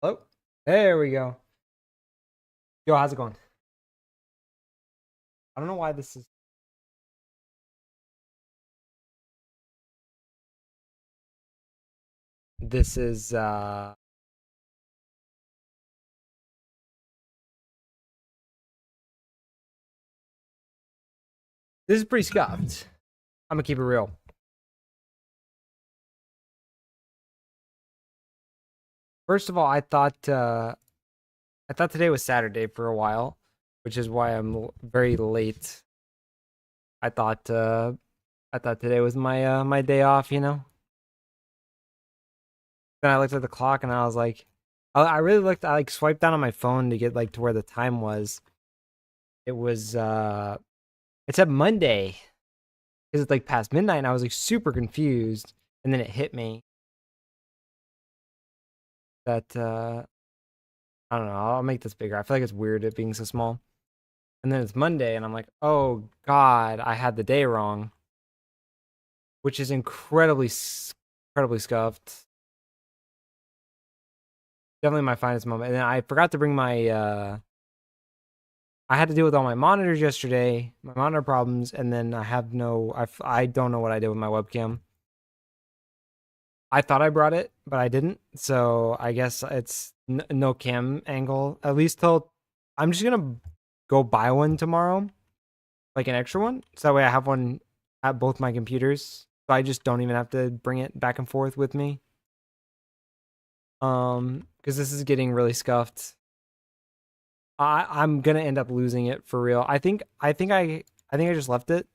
Hello? There we go. Yo, how's it going? I don't know why this is this is pretty scuffed. I'm gonna keep it real. First of all, I thought today was Saturday for a while, which is why very late. I thought uh I thought today was my day off, you know? Then I looked at the clock and I was like I really looked I like swiped down on my phone to get like to where the time was. It was it said Monday because it's like past midnight and I was like super confused and then it hit me that I don't know. I'll make this bigger. I feel like it's weird it being so small. And then it's Monday, and I'm like, oh God, I had the day wrong, which is incredibly scuffed. Definitely my finest moment. And then I forgot to bring my. I had to deal with all my monitors yesterday, my monitor problems, and then I have no. I don't know what I did with my webcam. I thought I brought it, but I didn't. So I guess it's no cam angle. At least till I'm just gonna go buy one tomorrow, like an extra one. So that way I have one at both my computers. So I just don't even have to bring it back and forth with me. Because this is getting really scuffed. I'm gonna end up losing it for real. I think I just left it.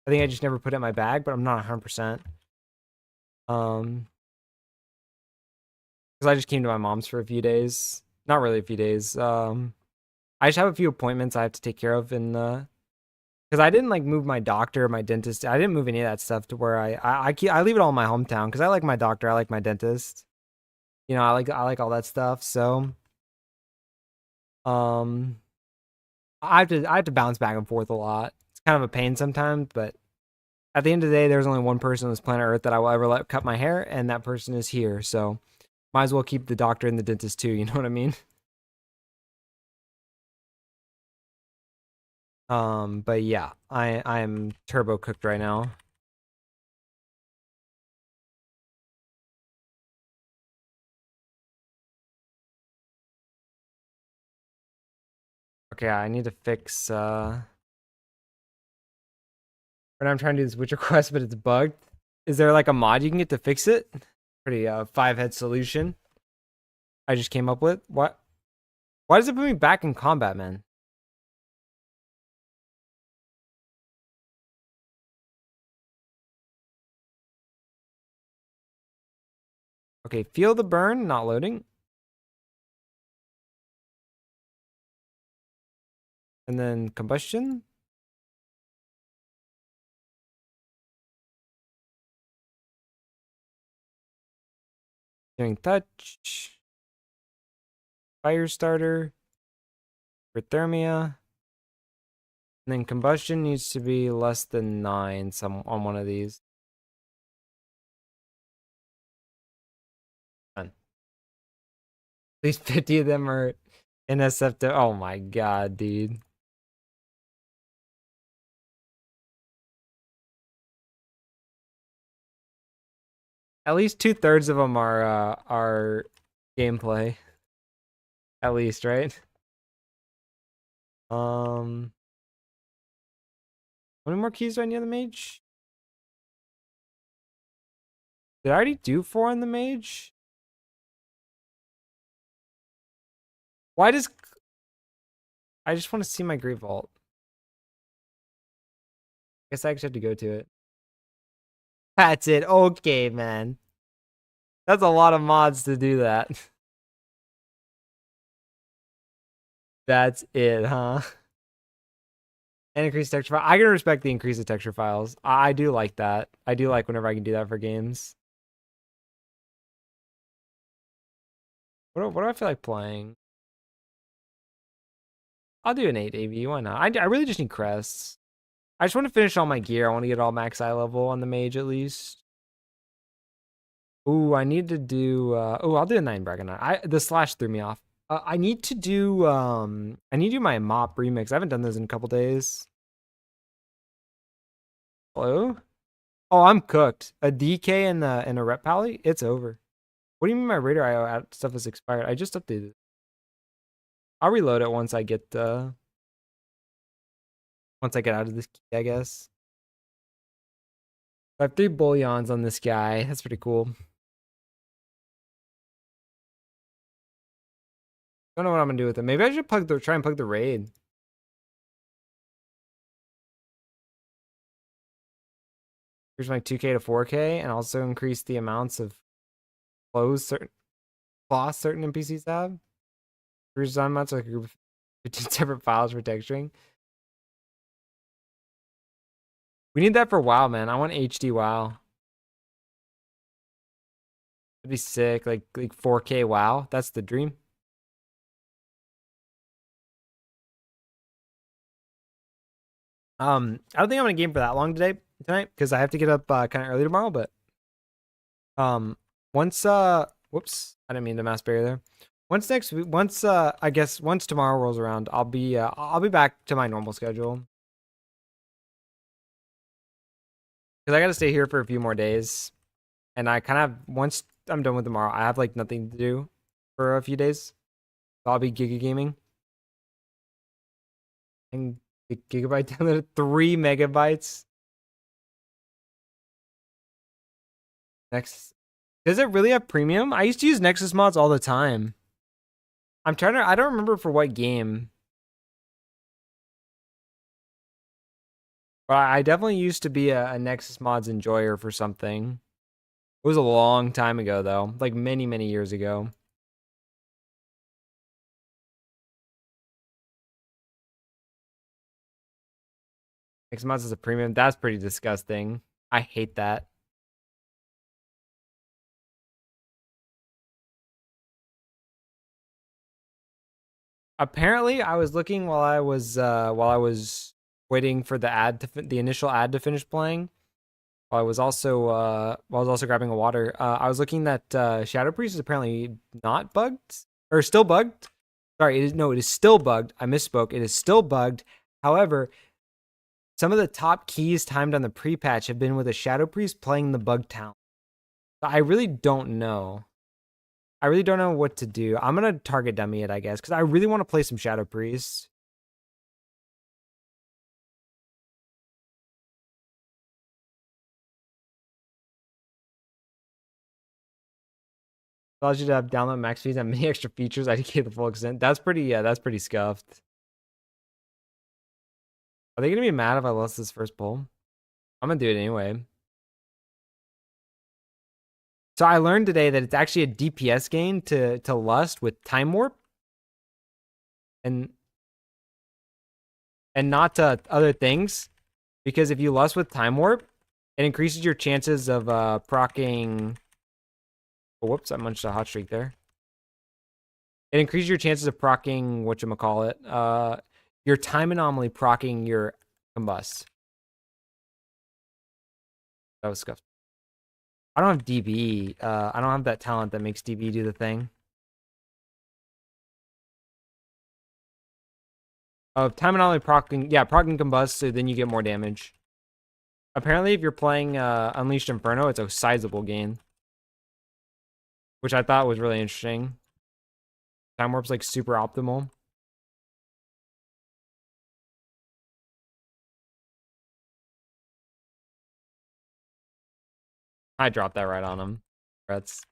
I think I just never put it in my bag, but I'm not 100%. Um, because I just came to my mom's for a few days. Not really a few days. I just have a few appointments I have to take care of in the because I didn't like move my doctor, my dentist. I didn't move any of that stuff to where I leave it all in my hometown because I like my doctor, I like my dentist. You know, I like all that stuff. So um, I have to bounce back and forth a lot. It's kind of a pain sometimes, but at the end of the day, there's only one person on this planet Earth that I will ever let cut my hair, and that person is here. So might as well keep the doctor and the dentist too. You know what I mean? But yeah, I'm turbo cooked right now. Okay, I need to fix Right now I'm trying to do this Witcher quest, but it's bugged. Is there like a mod you can get to fix it? Pretty five-head solution I just came up with. What? Why does it put me back in combat, man? Okay, feel the burn, not loading. And then combustion. Doing touch. Fire starter. Hyperthermia. And then combustion needs to be less than 9 some on one of these. Done. At least 50 of them are NSF. Oh my god, dude. At least 2/3 of them are gameplay. At least, right? Um, how many more keys do I need on the mage? Did I already do 4 on the mage? Why does I just want to see my Great Vault? Guess I actually have to go to it. That's it. Okay, man. That's a lot of mods to do that. That's it, huh? And increase texture file. I can respect the increase of texture files. I do like that. I do like whenever I can do that for games. What do I feel like playing? I'll do an 8 AV. Why not? I really just need crests. I just want to finish all my gear. I want to get all max eye level on the mage at least. Ooh, I need to do I'll do a 9 bracket. The slash threw me off. I need to do my mop remix. I haven't done those in a couple days. Hello? Oh, I'm cooked. A DK and a rep pally? It's over. What do you mean my Raider IO stuff is expired? I just updated it. I'll reload it once I get out of this key, I guess. I have 3 bullions on this guy. That's pretty cool. Don't know what I'm gonna do with it. Maybe I should try and plug the raid. Here's my 2K to 4K, and also increase the amounts of clothes certain NPCs have. Redesign amounts like a group of 15 separate files for texturing. We need that for WoW, man. I want HD WoW. That'd be sick. Like 4K WoW. That's the dream. I don't think I'm gonna game for that long tonight because I have to get up kind of early tomorrow. But um, once whoops, I didn't mean to mass barrier there. I guess once tomorrow rolls around, I'll be back to my normal schedule because I got to stay here for a few more days, and I kind of once I'm done with tomorrow, I have like nothing to do for a few days. So I'll be giga gaming and the gigabyte downloaded 3 megabytes. Next, does it really have premium? I used to use Nexus mods all the time. I don't remember for what game. But I definitely used to be a Nexus mods enjoyer for something. It was a long time ago though, like many, many years ago. Nexus mods is a premium. That's pretty disgusting. I hate that. Apparently, I was looking while I was waiting for the initial ad to finish playing. While I was also grabbing a water. I was looking that Shadow Priest is apparently not bugged or still bugged. Sorry, it is still bugged. I misspoke. It is still bugged. However, some of the top keys timed on the pre-patch have been with a Shadow Priest playing the bug town. I really don't know. I really don't know what to do. I'm gonna target dummy it, I guess, because I really want to play some Shadow Priest. Allows you to have download max fees and many extra features. I get the full extent. That's pretty scuffed. Are they gonna be mad if I lost this first pull? I'm gonna do it anyway. So I learned today that it's actually a DPS gain to lust with time warp, and not other things. Because if you lust with time warp, it increases your chances of proccing. Oh, whoops! I munched a hot streak there. It increases your chances of proccing whatchamacallit. Your time anomaly proccing your combust. That was scuffed. I don't have DB. I don't have that talent that makes DB do the thing. Time anomaly proccing, yeah, proccing combust, so then you get more damage. Apparently, if you're playing Unleashed Inferno, it's a sizable gain, which I thought was really interesting. Time warp's like super optimal. I dropped that right on him. That's.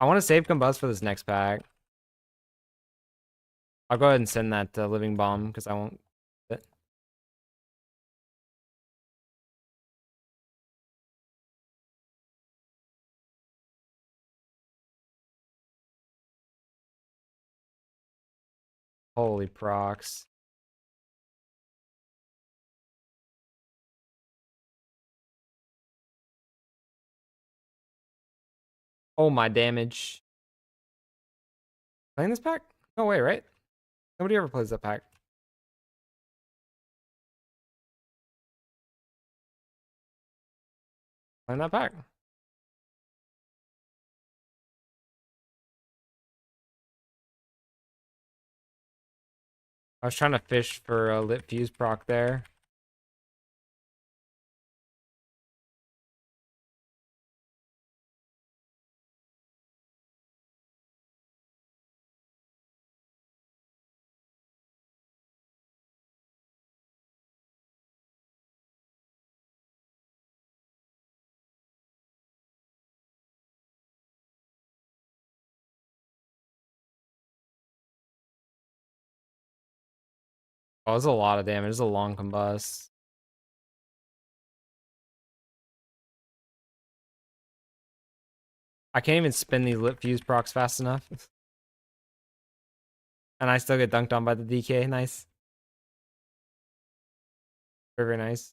I want to save combust for this next pack. I'll go ahead and send that living bomb because I won't. Holy procs. Oh, my damage. Playing this pack? No way, right? Nobody ever plays that pack. Find that pack. I was trying to fish for a lit fuse proc there. Oh, there's a lot of damage. It's a long combust. I can't even spin these lit fuse procs fast enough. And I still get dunked on by the DK. Nice. Very, very nice.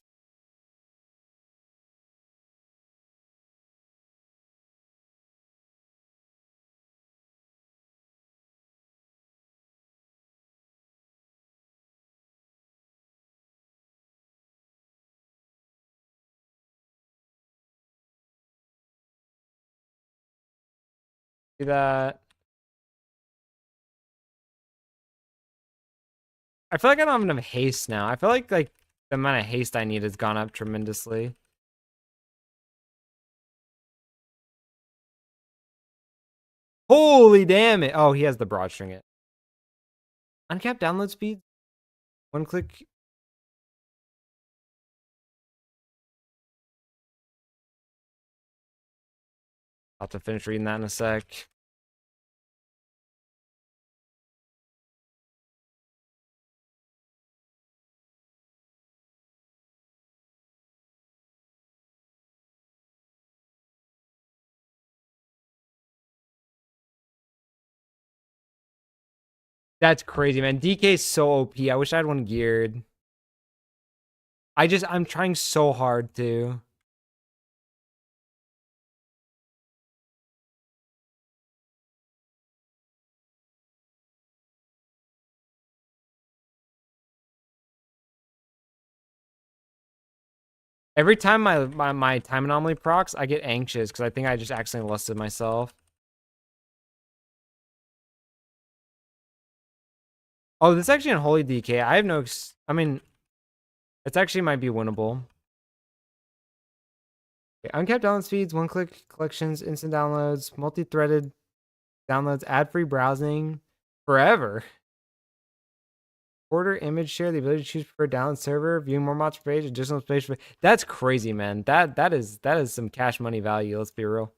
See that? I feel like I don't have enough haste now. I feel like the amount of haste I need has gone up tremendously. Holy damn it. Oh, he has the broad string it. Uncapped download speed. One click. I'll have to finish reading that in a sec. That's crazy, man. DK is so OP. I wish I had one geared. I'm trying so hard to. Every time my time anomaly procs, I get anxious because I think I just accidentally lusted myself. Oh, this is actually unholy DK. I have no. I mean, it's actually might be winnable. Okay, uncapped download speeds, one-click collections, instant downloads, multi-threaded downloads, ad-free browsing, forever. Order image share, the ability to choose preferred download server, viewing more mods per page, additional space. That's crazy, man. That is some cash money value. Let's be real.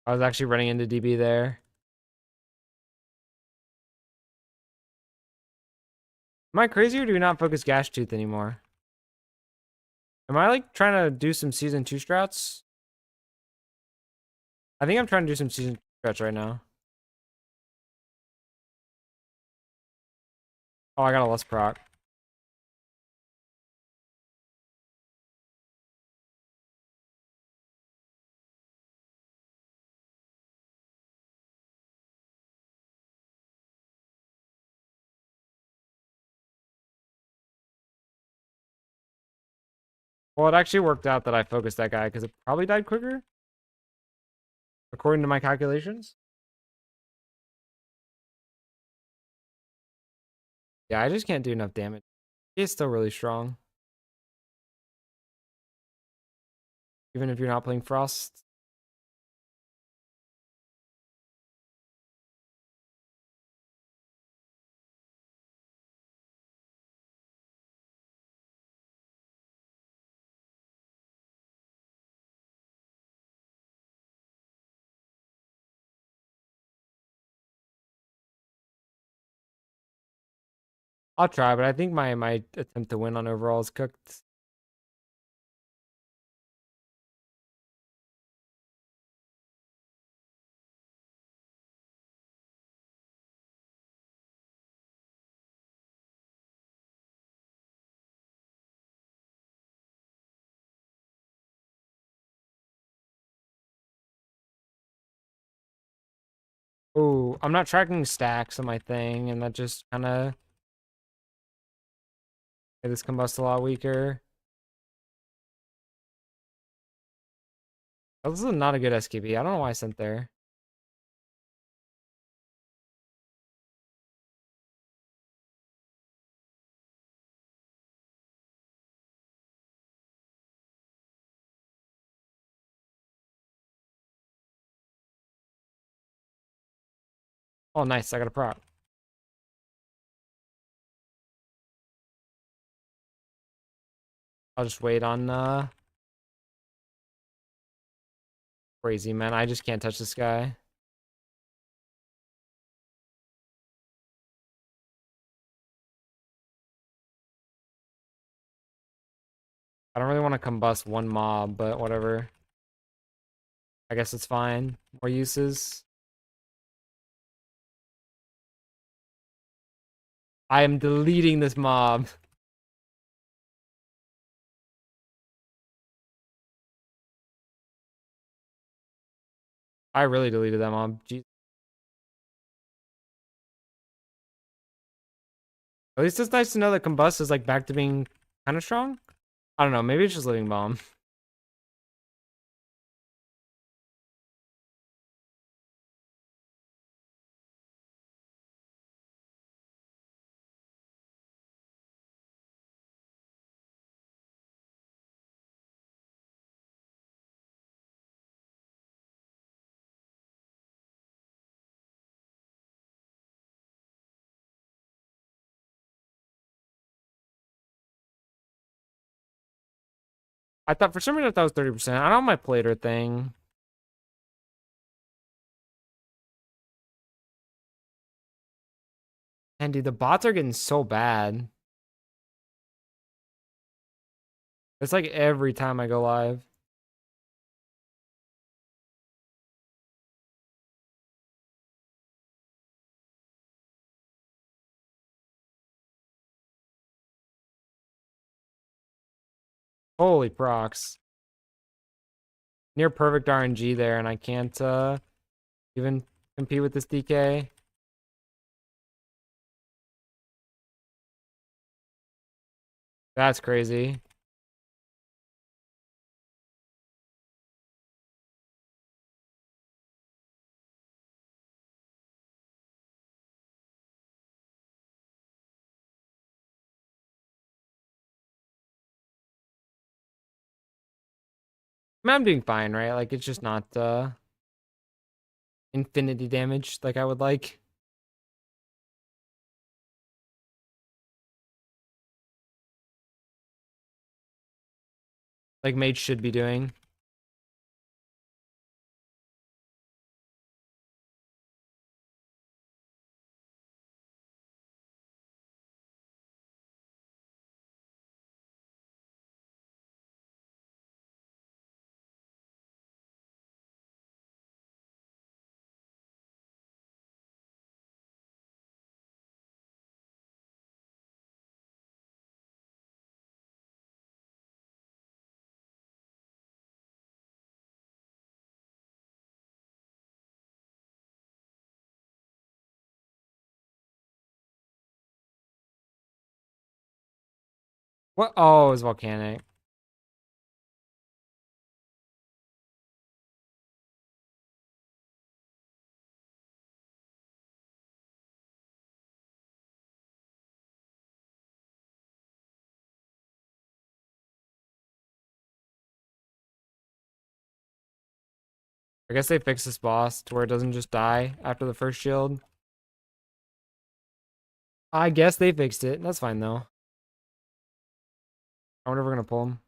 I was actually running into DB there. Am I crazy or do we not focus Gash Tooth anymore? Am I like trying to do some season 2 strats? I think I'm trying to do some season 2 strats right now. Oh, I got a less proc. Well, it actually worked out that I focused that guy because it probably died quicker, according to my calculations. Yeah, I just can't do enough damage. He's still really strong, even if you're not playing Frost. I'll try, but I think my attempt to win on overall is cooked. Oh, I'm not tracking stacks on my thing, and that just kind of made this combust a lot weaker. Oh, this is not a good SKB. I don't know why I sent there. Oh, nice. I got a prop. I'll just wait on crazy, man. I just can't touch this guy. I don't really want to combust one mob, but whatever. I guess it's fine. More uses. I am deleting this mob. I really deleted that mob. Jeez. At least it's nice to know that combust is like back to being kind of strong. I don't know. Maybe it's just living bomb. I thought for some reason I thought it was 30%. I don't have my plater thing. And dude, the bots are getting so bad. It's like every time I go live. Holy procs. Near perfect RNG there, and I can't even compete with this DK. That's crazy. I mean, I'm doing fine, right? Like it's just not infinity damage like I would like. Like mage should be doing. What? Oh, it's volcanic. I guess they fixed this boss to where it doesn't just die after the first shield. I guess they fixed it. That's fine though. I wonder if we're gonna pull him.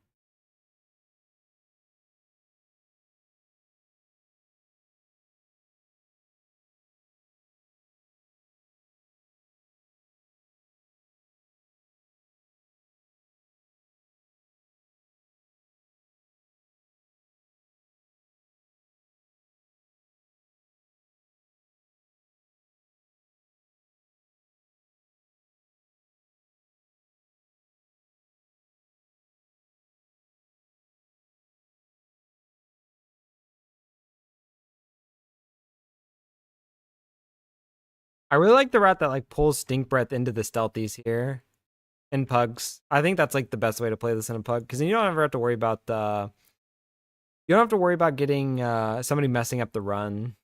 I really like the route that like pulls Stink Breath into the stealthies here in pugs. I think that's like the best way to play this in a pug because then you don't ever have to worry about the. You don't have to worry about getting somebody messing up the run.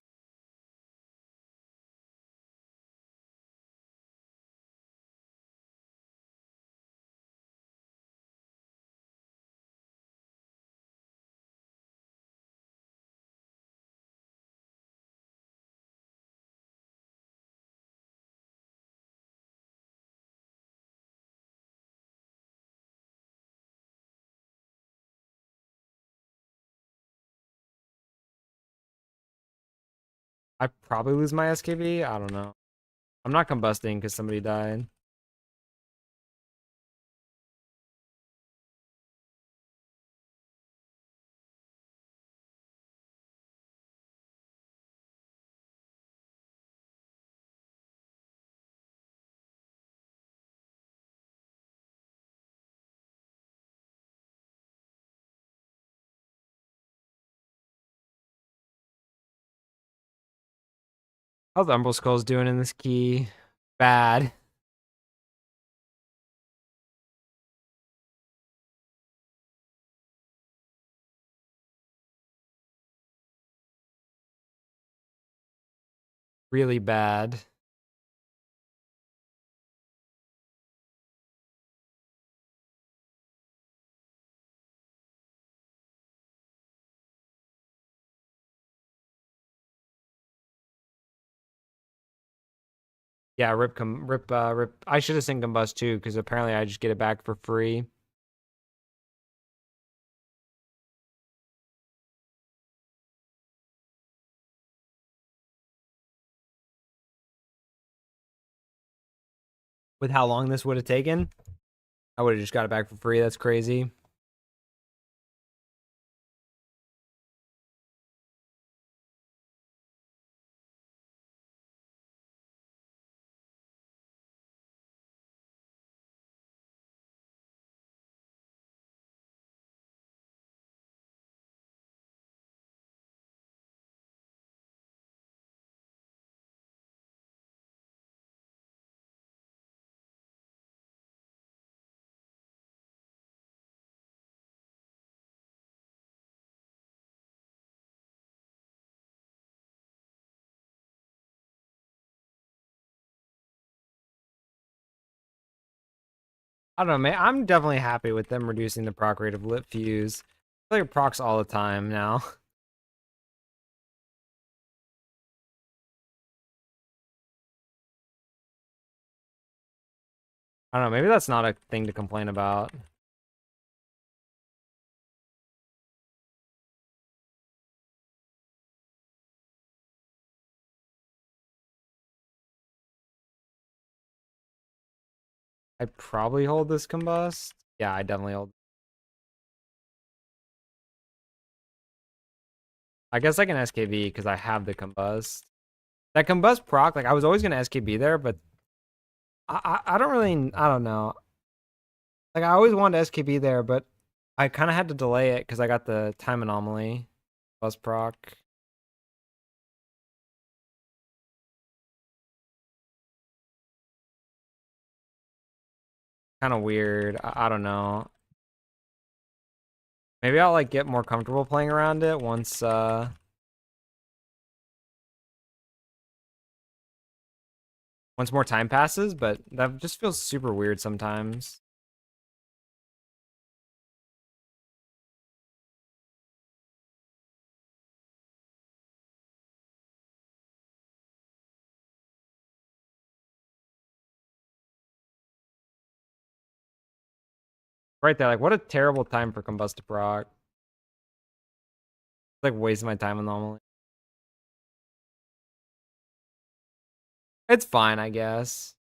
I probably lose my SKV. I don't know. I'm not combusting because somebody died. How's Umbral Skulls doing in this key? Bad. Really bad. Yeah, rip. I should have seen combust too, because apparently I just get it back for free. With how long this would have taken, I would have just got it back for free. That's crazy. I don't know, man. I'm definitely happy with them reducing the proc rate of lit fuse. I feel like it procs all the time now. I don't know. Maybe that's not a thing to complain about. I probably hold this combust. Yeah, I definitely hold. I guess I can SKV because I have the combust. That combust proc, like I was always gonna SKB there, but I don't really I don't know. Like I always wanted SKB there, but I kind of had to delay it because I got the time anomaly. Bus proc. Kind of weird. I don't know. Maybe I'll like get more comfortable playing around it once more time passes, but that just feels super weird sometimes. Right there, like what a terrible time for combust proc. Like wasting my time anomaly. It's fine, I guess.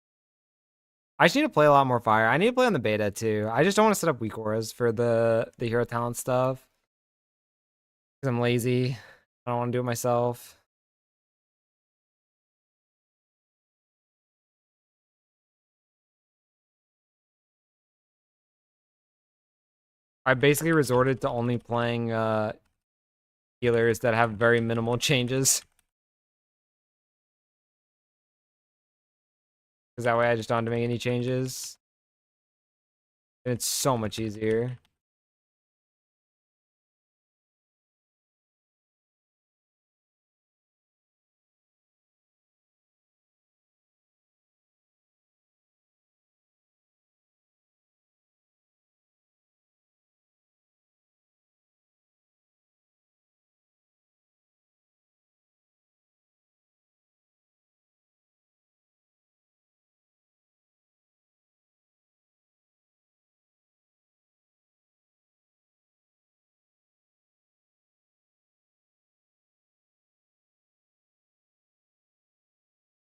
I just need to play a lot more fire. I need to play on the beta too. I just don't want to set up weak auras for the hero talent stuff. Because I'm lazy. I don't want to do it myself. I basically resorted to only playing healers that have very minimal changes. Because that way I just don't have to make any changes. And it's so much easier.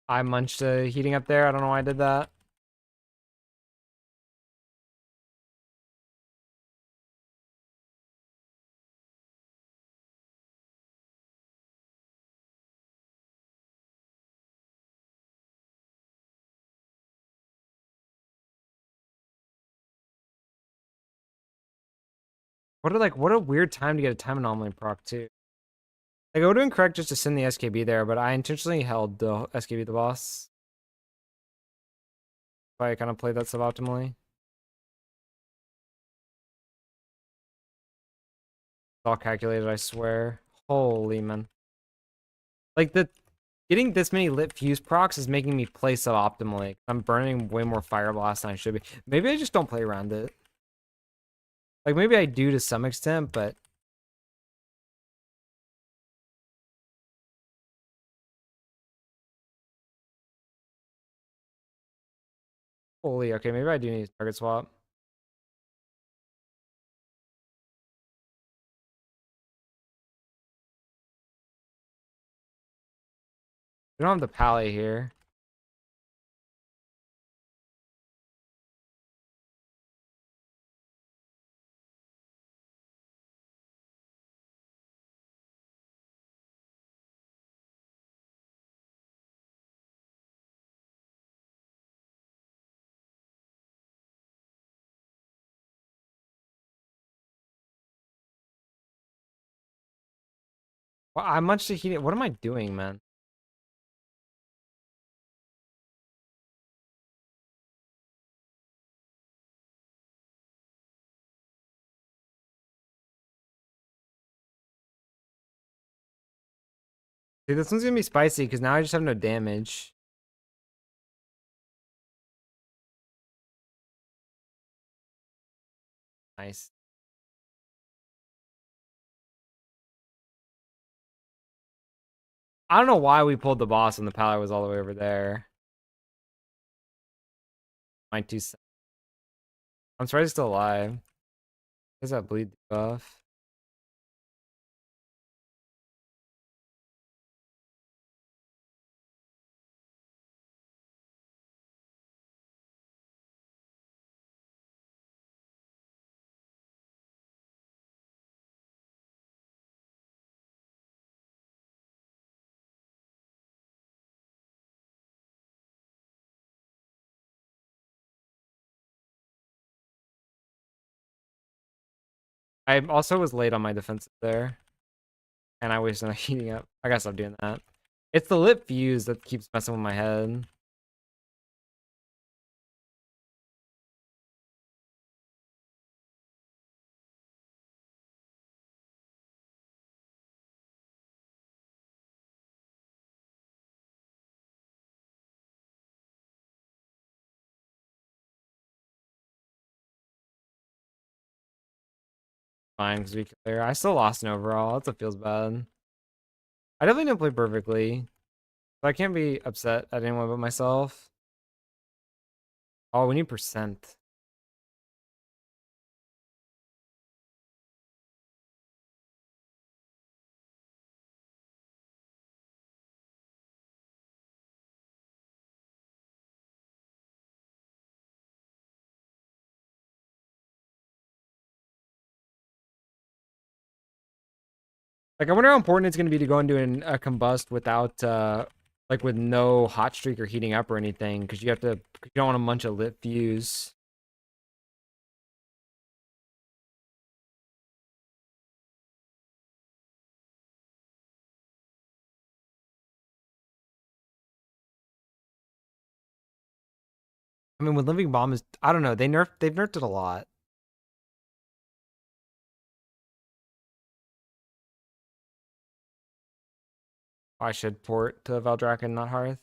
I munched a heating up there. I don't know why I did that. What a weird time to get a time anomaly proc too. Like I would have been correct just to send the SKB there, but I intentionally held the SKB the boss. So I kind of played that suboptimally. It's all calculated, I swear. Holy man. Like the getting this many lit fuse procs is making me play suboptimally. I'm burning way more fire blast than I should be. Maybe I just don't play around it. Like maybe I do to some extent, but holy, okay, maybe I do need to target swap. We don't have the pally here. Well, I much to heat it. What am I doing, man? See, this one's gonna be spicy because now I just have no damage. Nice. I don't know why we pulled the boss when the pally was all the way over there. My 2 cents. I'm surprised he's still alive. Does that bleed buff? I also was late on my defensive there, and I wasted on heating up. I gotta stop doing that. It's the lit fuse that keeps messing with my head. Fine, because we clear. I still lost an overall. That's what feels bad. I definitely didn't play perfectly, so I can't be upset at anyone but myself. Oh, we need percent. Like, I wonder how important it's going to be to go into a combust without, like, with no hot streak or heating up or anything, because you don't want a bunch of lit fuse. I mean, with Living Bomb is, I don't know, they've nerfed it a lot. I should port to Valdrakken, not Hearth.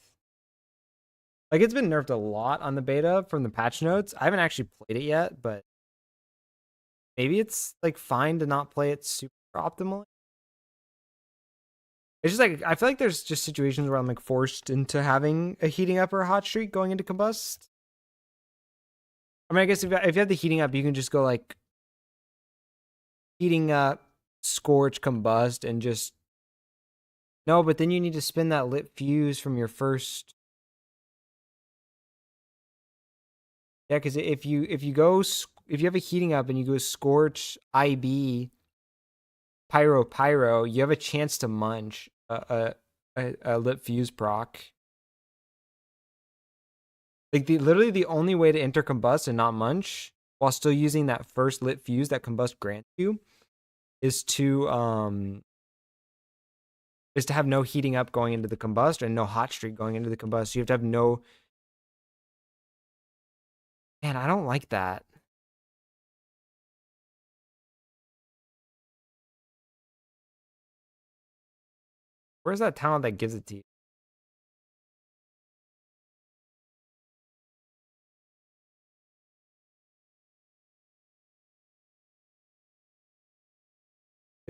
Like, it's been nerfed a lot on the beta from the patch notes. I haven't actually played it yet, but maybe it's like fine to not play it super optimally. It's just like I feel like there's just situations where I'm like forced into having a heating up or a hot streak going into combust. I mean, I guess if you have the heating up, you can just go like heating up, scorch, combust, and just no. But then you need to spin that lit fuse from your first. Yeah, because if you have a heating up and you go scorch, IB, pyro, you have a chance to munch a lit fuse proc. Like literally the only way to enter combust and not munch while still using that first lit fuse that combust grants you is to have no heating up going into the combust and no hot streak going into the combust. So you have to have no. Man, I don't like that. Where's that talent that gives it to you?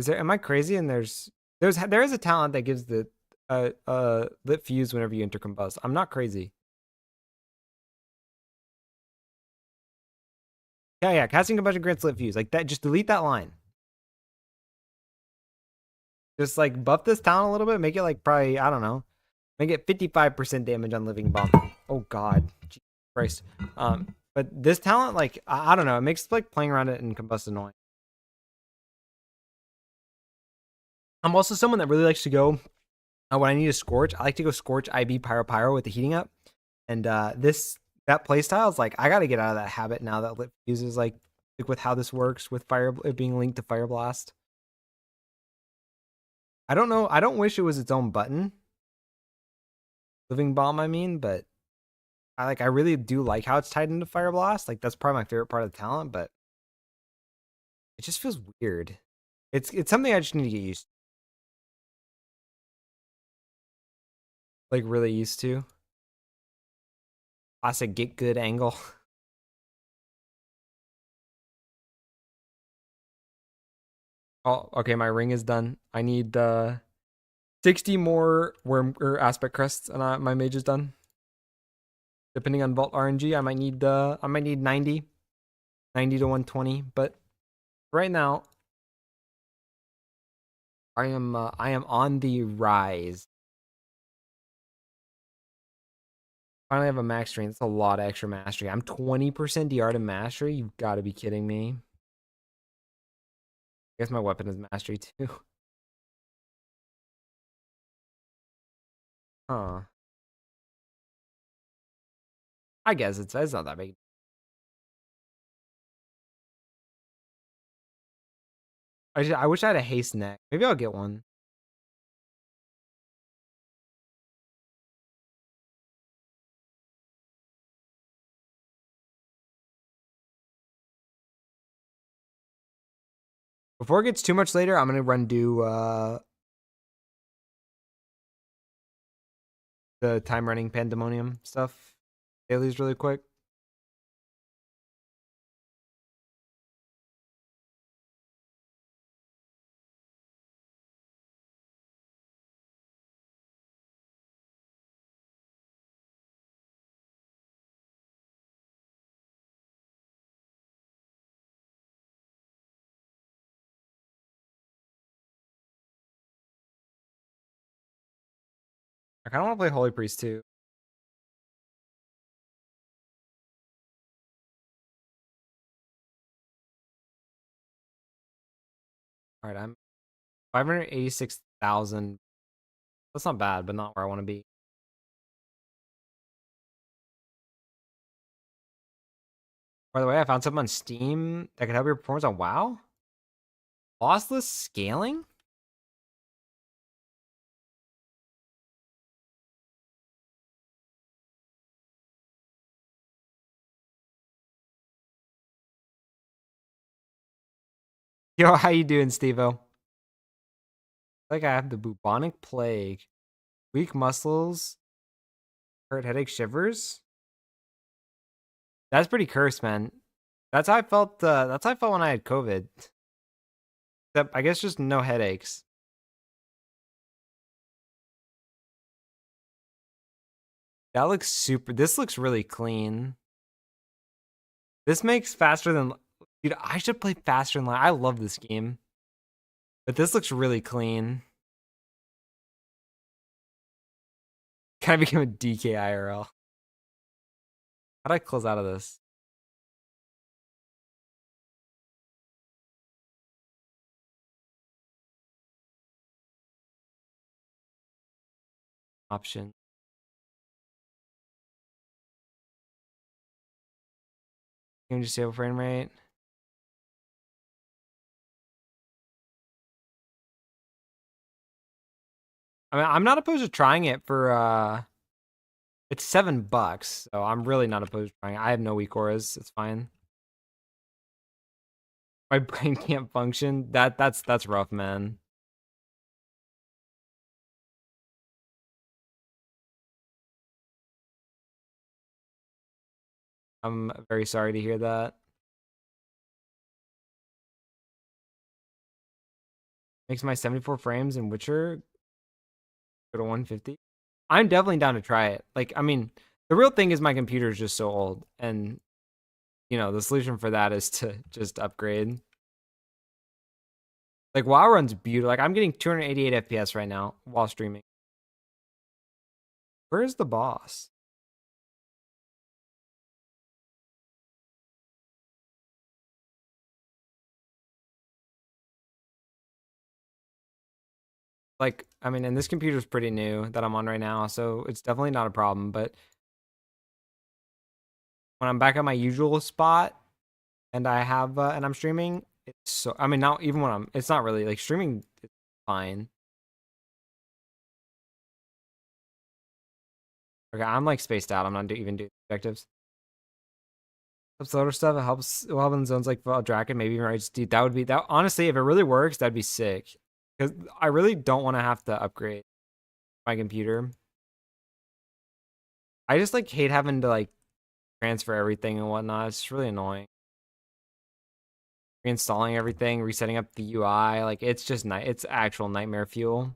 Am I crazy? And there is a talent that gives the lit fuse whenever you enter combust. I'm not crazy. Yeah, casting combustion grants lit fuse. Like that, just delete that line. Just like buff this talent a little bit, make it like probably, I don't know, make it 55% damage on living bomb. Oh god. Jesus Christ. But this talent, like, I don't know, it makes like playing around it in combust annoying. I'm also someone that really likes to go when I need a scorch, I like to go scorch IB pyro with the heating up. And that playstyle is like I gotta get out of that habit now that lit fuse is like with how this works with fire it being linked to fire blast. I don't know. I don't wish it was its own button. Living bomb, I mean, but I really do like how it's tied into fire blast. Like that's probably my favorite part of the talent, but it just feels weird. It's something I just need to get used to. Like really used to. Classic get good angle. Oh, okay, my ring is done. I need 60 more worm or aspect crests, and my mage is done. Depending on vault RNG, I might need 90 to 120. But right now, I am on the rise. Finally have a max strength. That's a lot of extra mastery. I'm 20% DR to mastery. You've got to be kidding me. I guess my weapon is mastery too. Huh. I guess it's not that big. I wish I had a haste neck. Maybe I'll get one. Before it gets too much later, I'm gonna do the time running pandemonium stuff dailies really quick. I kind of want to play Holy Priest too. All right, I'm 586,000. That's not bad, but not where I want to be. By the way, I found something on Steam that could help your performance on WoW. Lossless scaling? Yo, how you doing, Steve-O? Like I have the bubonic plague, weak muscles, hurt headache, shivers. That's pretty cursed, man. That's how I felt. That's how I felt when I had COVID. Except I guess just no headaches. That looks super. This looks really clean. This makes faster than. Dude, I should play faster than. I love this game, but this looks really clean. Can I become a DK IRL? How do I close out of this? Option. Game disable frame rate. I mean, I'm not opposed to trying it for it's $7, so I'm really not opposed to trying it. I have no weak auras. It's fine. My brain can't function. That's rough, man. I'm very sorry to hear that. Makes my 74 frames in Witcher go to 150. I'm definitely down to try it. Like, I mean, the real thing is my computer is just so old, and the solution for that is to just upgrade. Like, WoW runs beautiful. Like, I'm getting 288 FPS right now while streaming. Where's the boss? Like, I mean, and this computer's pretty new that I'm on right now, so it's definitely not a problem. But when I'm back at my usual spot and and I'm streaming, it's so. I mean, now even when it's not really like streaming. It's fine. Okay, I'm like spaced out. I'm not even doing objectives. Uploader stuff. It helps. It will help in zones like Draken, maybe even Rage Deep. That would be that. Honestly, if it really works, that'd be sick. Because I really don't want to have to upgrade my computer. I just like hate having to like transfer everything and whatnot. It's really annoying. Reinstalling everything, resetting up the UI. Like it's just it's actual nightmare fuel.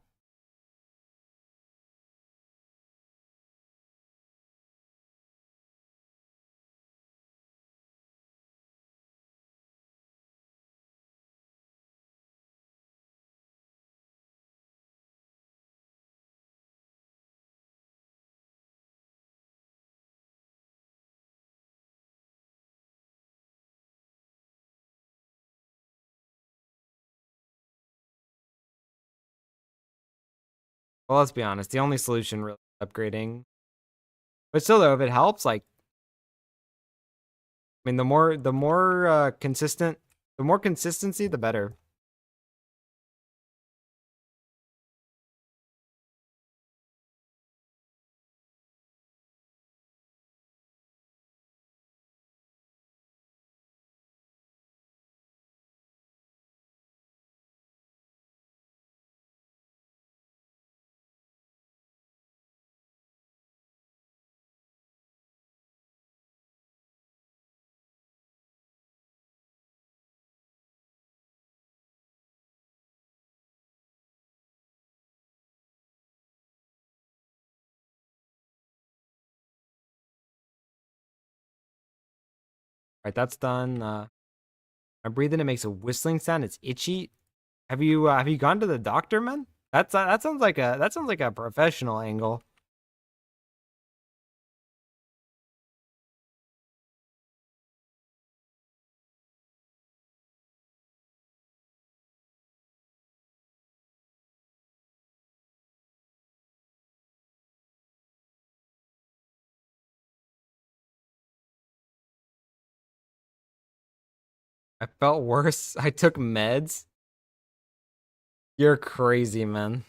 Well, let's be honest. The only solution really is upgrading. But still, though, if it helps, like I mean, the more consistency, the better. All right, that's done. My breathing it makes a whistling sound. It's itchy. Have you gone to the doctor, man? That sounds like a professional angle. I felt worse. I took meds. You're crazy, man.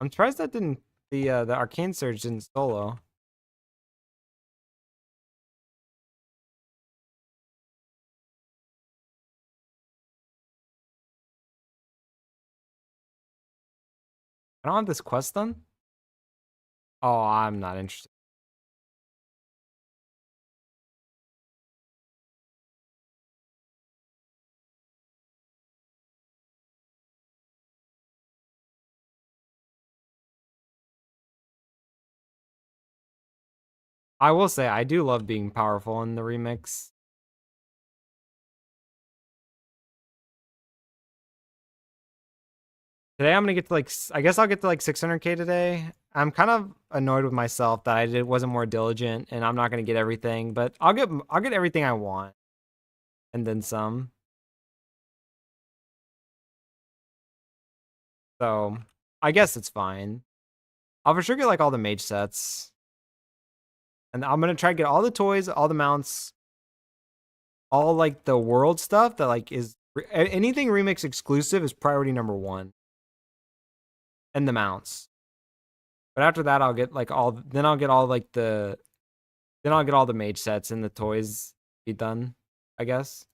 I'm surprised that didn't the Arcane Surge didn't solo. I don't have this quest done. Oh, I'm not interested. I will say I do love being powerful in the remix. Today I'm gonna get to like I guess I'll get to like 600k today. I'm kind of annoyed with myself that wasn't more diligent and I'm not gonna get everything, but I'll get everything I want and then some. So I guess it's fine. I'll for sure get like all the mage sets, and I'm gonna try to get all the toys, all the mounts, all like the world stuff that like is anything remix exclusive is priority number one, and the mounts. But after that, I'll get like all. Then I'll get all like the. Then I'll get all the mage sets and the toys be done. I guess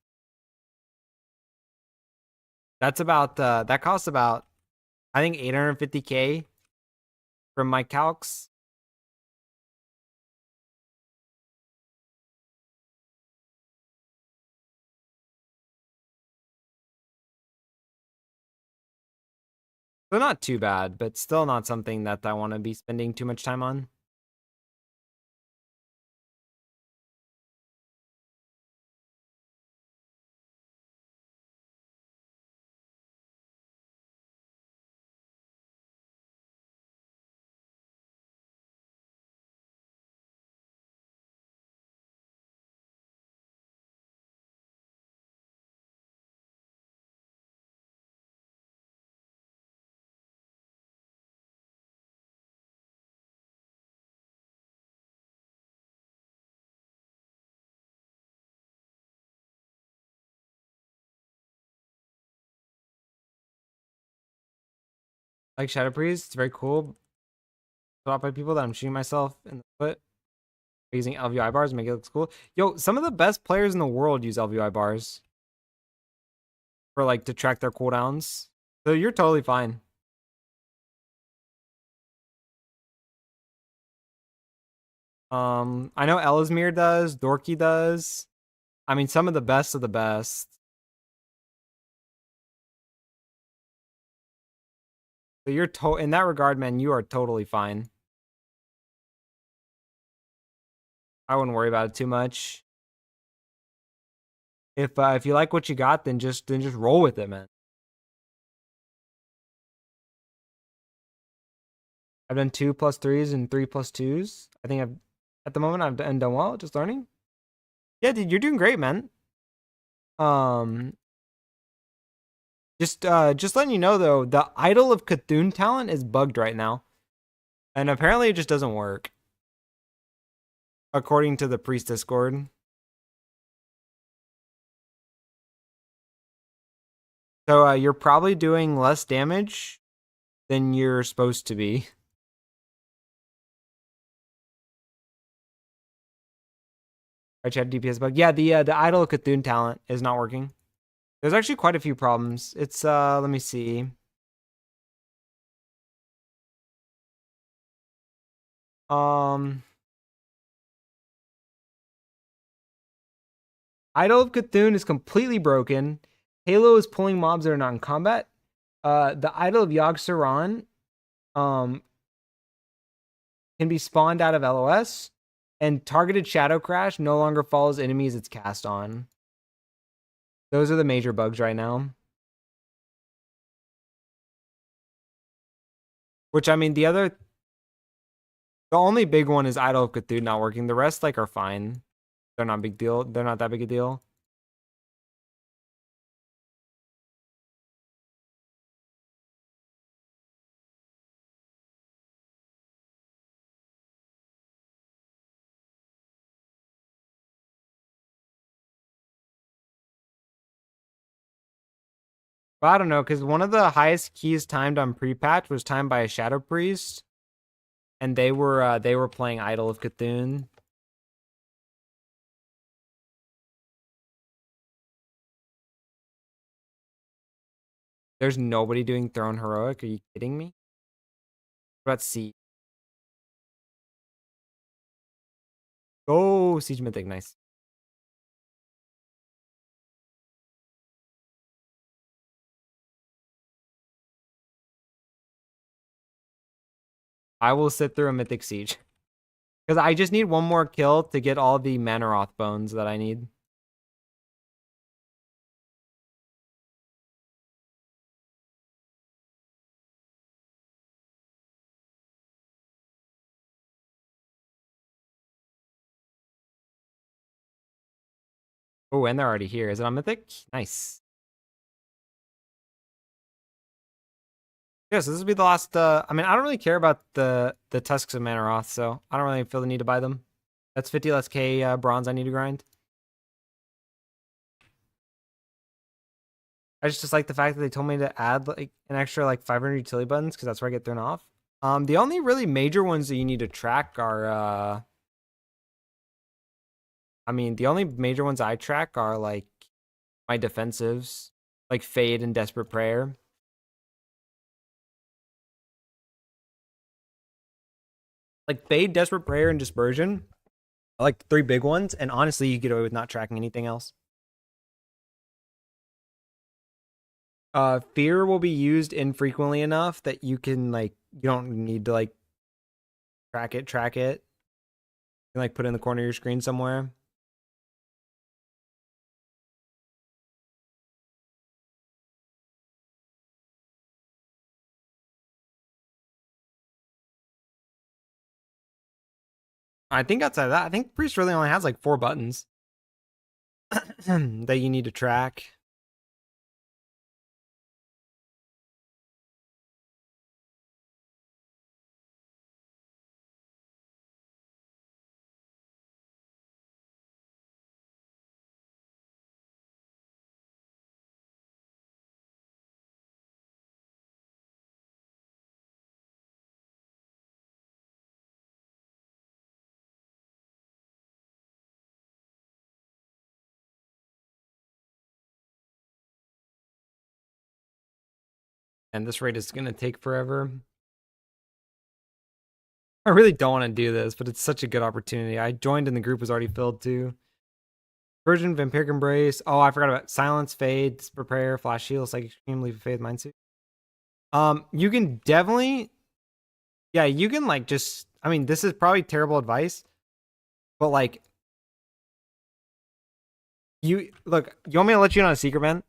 that's about. That costs about. I think 850k from my calcs. So not too bad, but still not something that I want to be spending too much time on. Like Shadow Priest, it's very cool. Taught by people that I'm shooting myself in the foot using LVI bars to make it look cool. Yo, some of the best players in the world use LVI bars for like to track their cooldowns. So you're totally fine. I know Ellesmere does, Dorky does. I mean, some of the best of the best. So you're in that regard, man. You are totally fine. I wouldn't worry about it too much. If you like what you got, then just roll with it, man. I've done 2+3s and 3+2s. I think I've at the moment I've done well, just learning. Yeah, dude, you're doing great, man. Um, just letting you know though, the Idol of Cthulhu talent is bugged right now, and apparently it just doesn't work, according to the priest Discord. So you're probably doing less damage than you're supposed to be. I tried DPS bug. Yeah, the Idol of Cthulhu talent is not working. There's actually quite a few problems. It's let me see. Um, Idol of Cthulhu is completely broken. Halo is pulling mobs that are not in combat. The Idol of Yogg Saron um can be spawned out of LOS, and targeted Shadow Crash no longer follows enemies it's cast on. Those are the major bugs right now. Which I mean, the only big one is Idol of Cthulhu not working. The rest like are fine. They're not big deal. They're not that big a deal. But I don't know, because one of the highest keys timed on pre-patch was timed by a Shadow Priest, and they were playing Idol of Cthulhu. There's nobody doing Throne Heroic. Are you kidding me? What about Siege? Oh, Siege Mythic, nice. I will sit through a Mythic Siege. Because I just need one more kill to get all the Manaroth bones that I need. Oh, and they're already here. Is it on Mythic? Nice. Yes, this will be the last. I mean, I don't really care about the tusks of Manaroth, so I don't really feel the need to buy them. That's 50 less K bronze I need to grind. I just like the fact that they told me to add like an extra like 500 utility buttons because that's where I get thrown off. The only really major ones that you need to track are I mean, the only major ones I track are like my defensives, like Fade and Desperate Prayer. Like Fade, Desperate Prayer, and Dispersion are like three big ones, and honestly, you get away with not tracking anything else. Fear will be used infrequently enough that you can like you don't need to like track it. You can like put it in the corner of your screen somewhere. I think outside of that, I think Priest really only has like 4 buttons that you need to track. And this raid is gonna take forever. I really don't want to do this, but it's such a good opportunity. I joined and the group was already filled too. Version, Vampiric Embrace. Oh, I forgot about Silence, Fade, Prepare, Flash Shield, Psychic Scream, Leap of Faith, Mindsuit. You can definitely, yeah, you can like just. I mean, this is probably terrible advice, but like, you look. You want me to let you in on a secret, man?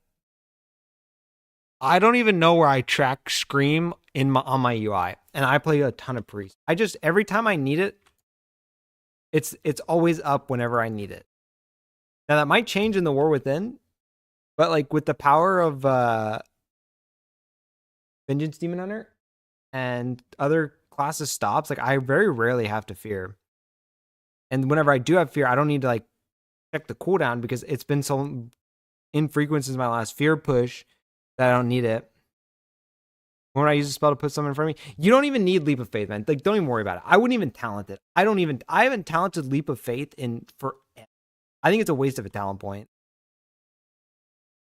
I don't even know where I track Scream on my UI, and I play a ton of Priest. I just every time I need it, it's always up whenever I need it. Now that might change in the War Within, but like with the power of Vengeance Demon Hunter and other classes stops, like I very rarely have to fear. And whenever I do have fear, I don't need to like check the cooldown because it's been so infrequent since my last fear push that I don't need it. When I use a spell to put someone in front of me, you don't even need Leap of Faith, man. Like, don't even worry about it. I wouldn't even talent it. I haven't talented Leap of Faith in for. I think it's a waste of a talent point.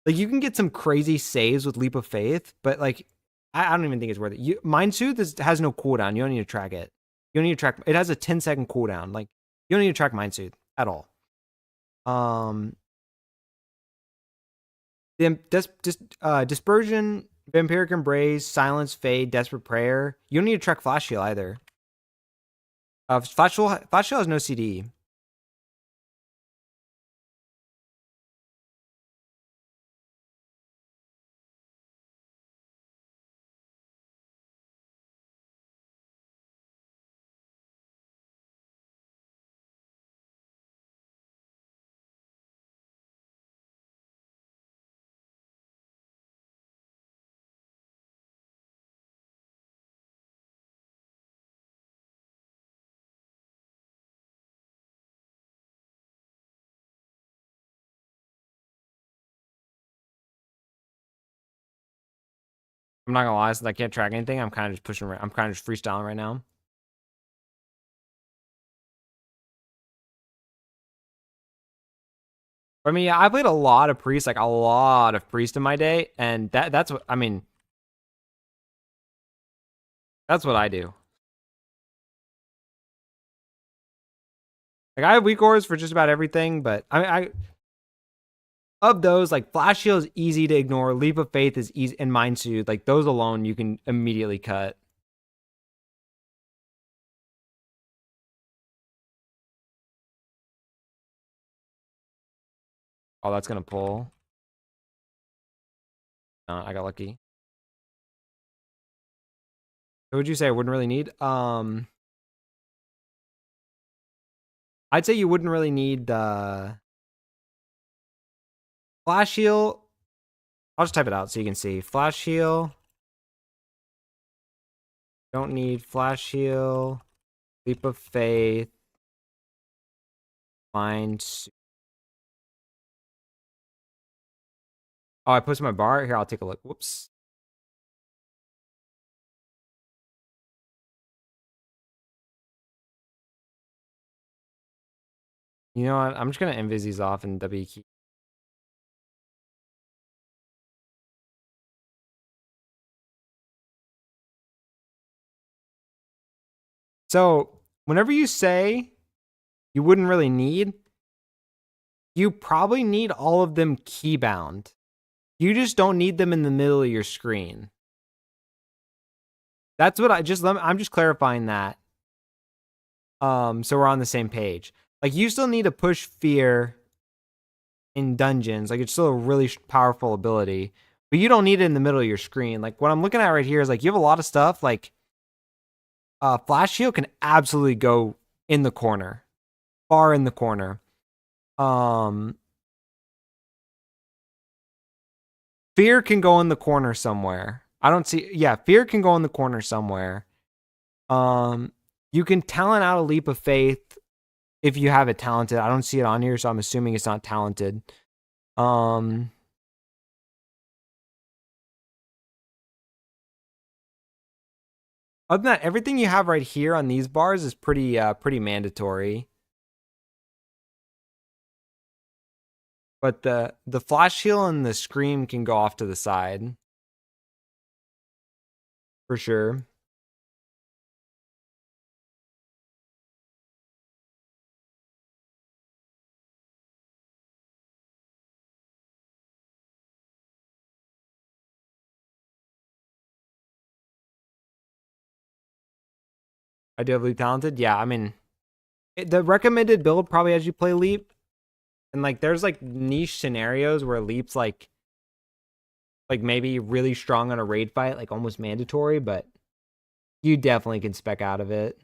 Like, you can get some crazy saves with Leap of Faith, but like, I don't even think it's worth it. Mind Soothe has no cooldown. You don't need to track it. You don't need to track. It has a 10-second cooldown. Like, you don't need to track Mind Soothe at all. Then Dispersion, Vampiric Embrace, Silence, Fade, Desperate Prayer. You don't need to track Flash Shield either. Flash Shield has no CD. I'm not gonna lie, since I can't track anything, I'm kind of just pushing. I'm kind of just freestyling right now. I mean, yeah, I played a lot of priest, like a lot of priest in my day, and that's what I mean. That's what I do. Like I have weak auras for just about everything, but I of those, like Flash Shield is easy to ignore, Leap of Faith is easy, and Mind Soothe, like those alone you can immediately cut. Oh, that's gonna pull. I got lucky. What would you say I wouldn't really need? I'd say you wouldn't really need Flash Heal. I'll just type it out so you can see. Flash Heal. Don't need Flash Heal. Leap of Faith. Mind. Oh, I posted my bar. Here, I'll take a look. Whoops. You know what? I'm just gonna invis these off and W key. So whenever you say you wouldn't really need, you probably need all of them keybound. You just don't need them in the middle of your screen. That's what I'm just clarifying that. So we're on the same page. Like you still need to push fear in dungeons. Like it's still a really powerful ability, but you don't need it in the middle of your screen. Like what I'm looking at right here is like you have a lot of stuff. Like Flash Shield can absolutely go in the corner, far in the corner. Um, Fear can go in the corner somewhere. I don't see. Yeah, Fear can go in the corner somewhere. You can talent out a Leap of Faith if you have it talented. I don't see it on here, so I'm assuming it's not talented. Um, Other than that, everything you have right here on these bars is pretty mandatory. But the Flash Heal and the Scream can go off to the side for sure. I do have Leap talented. Yeah, I mean, the recommended build probably as you play Leap, and like there's like niche scenarios where Leap's like maybe really strong on a raid fight, like almost mandatory, but you definitely can spec out of it.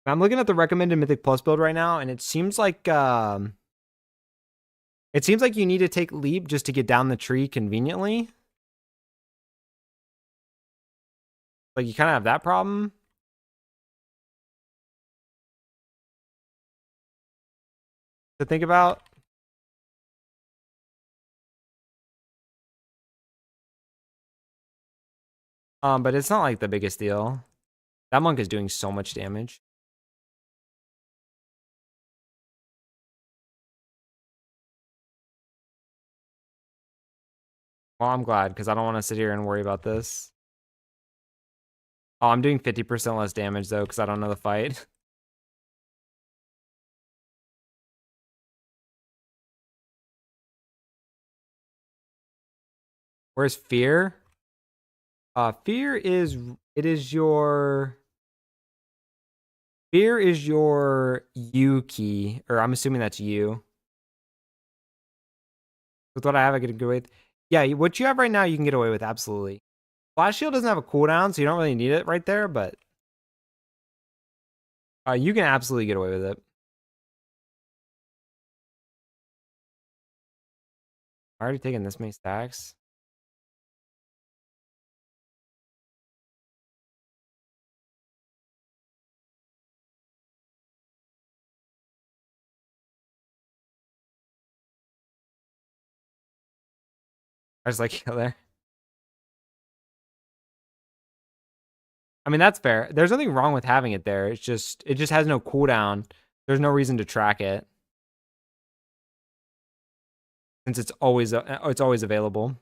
I'm looking at the recommended Mythic Plus build right now, and it seems like you need to take Leap just to get down the tree conveniently. Like you kind of have that problem to think about. But it's not like the biggest deal. That monk is doing so much damage. Well, I'm glad because I don't want to sit here and worry about this. Oh, I'm doing 50% less damage though because I don't know the fight. Where's Fear? Fear is it is your Fear is your U key, or I'm assuming that's you. With what I have, I get away with. Yeah, what you have right now, you can get away with absolutely. Flash Shield doesn't have a cooldown, so you don't really need it right there, but you can absolutely get away with it. I already taken this many stacks. I just like kill there. I mean, that's fair. There's nothing wrong with having it there. It just has no cooldown. There's no reason to track it since it's always available.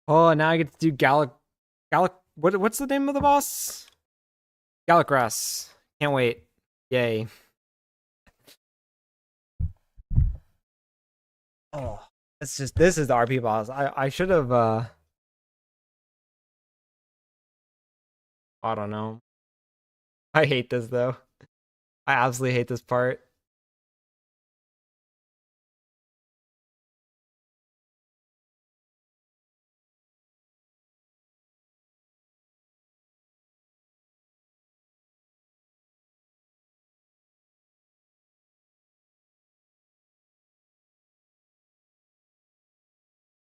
Oh, now I get to do Gallic. What's the name of the boss? Gallicross. Can't wait. Yay. Oh, this is the RP boss. I should have I don't know. I hate this though. I absolutely hate this part.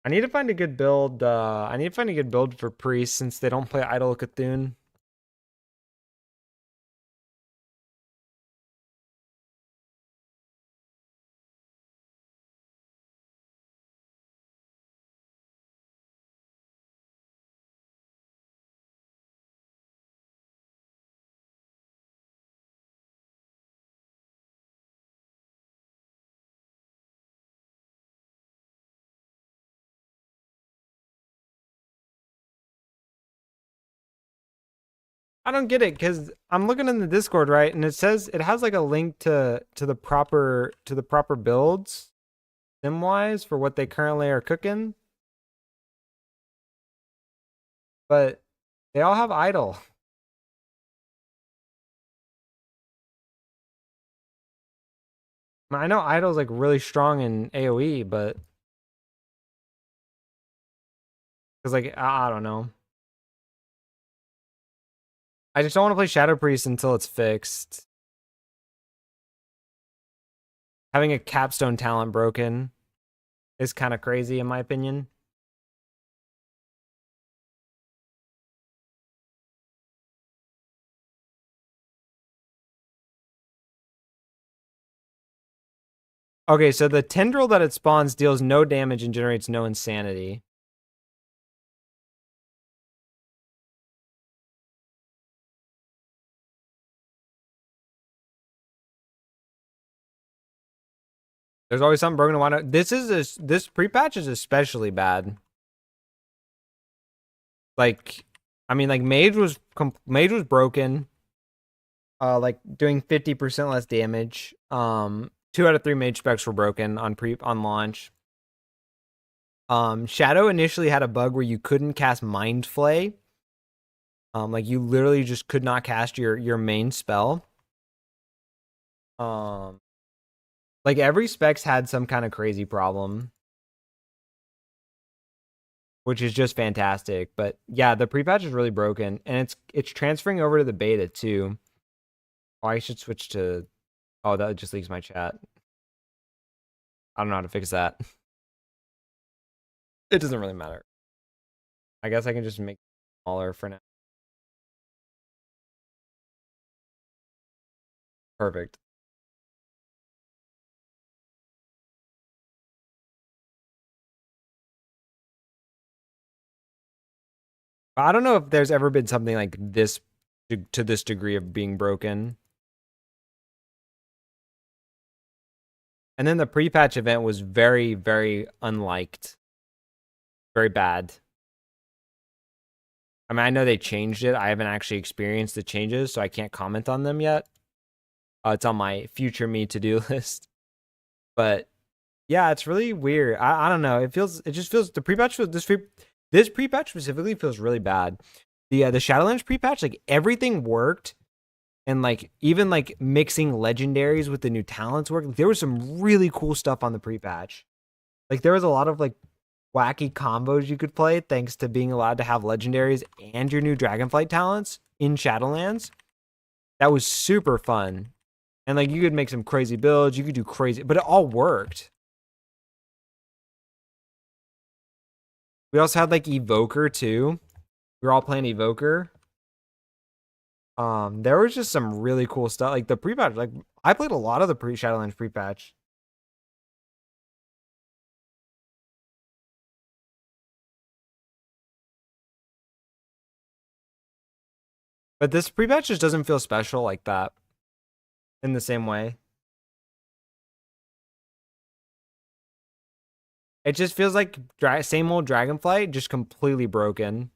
I need to find a good build. I need to find a good build for priests since they don't play Idol Cthulhu. I don't get it because I'm looking in the Discord, right, and it says it has like a link to the proper builds, sim wise for what they currently are cooking, but they all have Idol. I know Idol's like really strong in AOE, but because like I don't know. I just don't want to play Shadow Priest until it's fixed. Having a capstone talent broken is kind of crazy in my opinion. Okay, so the tendril that it spawns deals no damage and generates no insanity. There's always something broken to wind up. This pre-patch is especially bad. Like, I mean, like Mage was broken. Like doing 50% less damage. 2 out of 3 Mage specs were broken on launch. Shadow initially had a bug where you couldn't cast Mind Flay. Like you literally just could not cast your main spell. Um, like every specs had some kind of crazy problem, which is just fantastic. But yeah, the pre-patch is really broken, and it's transferring over to the beta too. Oh, I should switch to. Oh, that just leaks my chat. I don't know how to fix that. It doesn't really matter. I guess I can just make it smaller for now. Perfect. I don't know if there's ever been something like this to this degree of being broken. And then the pre-patch event was very, very unliked. Very bad. I mean, I know they changed it. I haven't actually experienced the changes, so I can't comment on them yet. It's on my future me to-do list. But yeah, it's really weird. I don't know. It just feels the pre-patch feels this pre-patch specifically feels really bad. The Shadowlands pre-patch, like everything worked, and like even like mixing legendaries with the new talents worked. Like, there was some really cool stuff on the pre-patch. Like there was a lot of like wacky combos you could play thanks to being allowed to have legendaries and your new Dragonflight talents in Shadowlands. That was super fun. And like you could make some crazy builds, you could do crazy, but it all worked. We also had like Evoker too. We were all playing Evoker. There was just some really cool stuff. Like the pre-patch, like I played a lot of the Shadowlands pre-patch. But this pre-patch just doesn't feel special like that in the same way. It just feels like same old Dragonflight, just completely broken.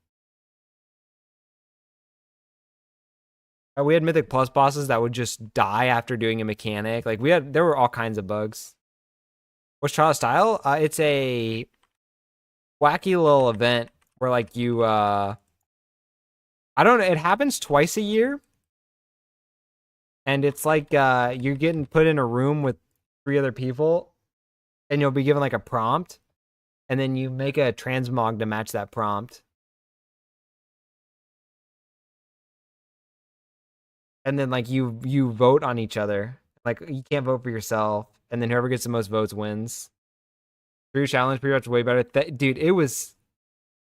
We had Mythic Plus bosses that would just die after doing a mechanic. Like there were all kinds of bugs. What's Trial of Style? It's a wacky little event where like you I don't know, it happens twice a year. And it's like you're getting put in a room with 3 other people, and you'll be given like a prompt, and then you make a transmog to match that prompt. And then like you vote on each other. Like you can't vote for yourself, and then whoever gets the most votes wins. Through challenge pre-patch way better. Dude, it was.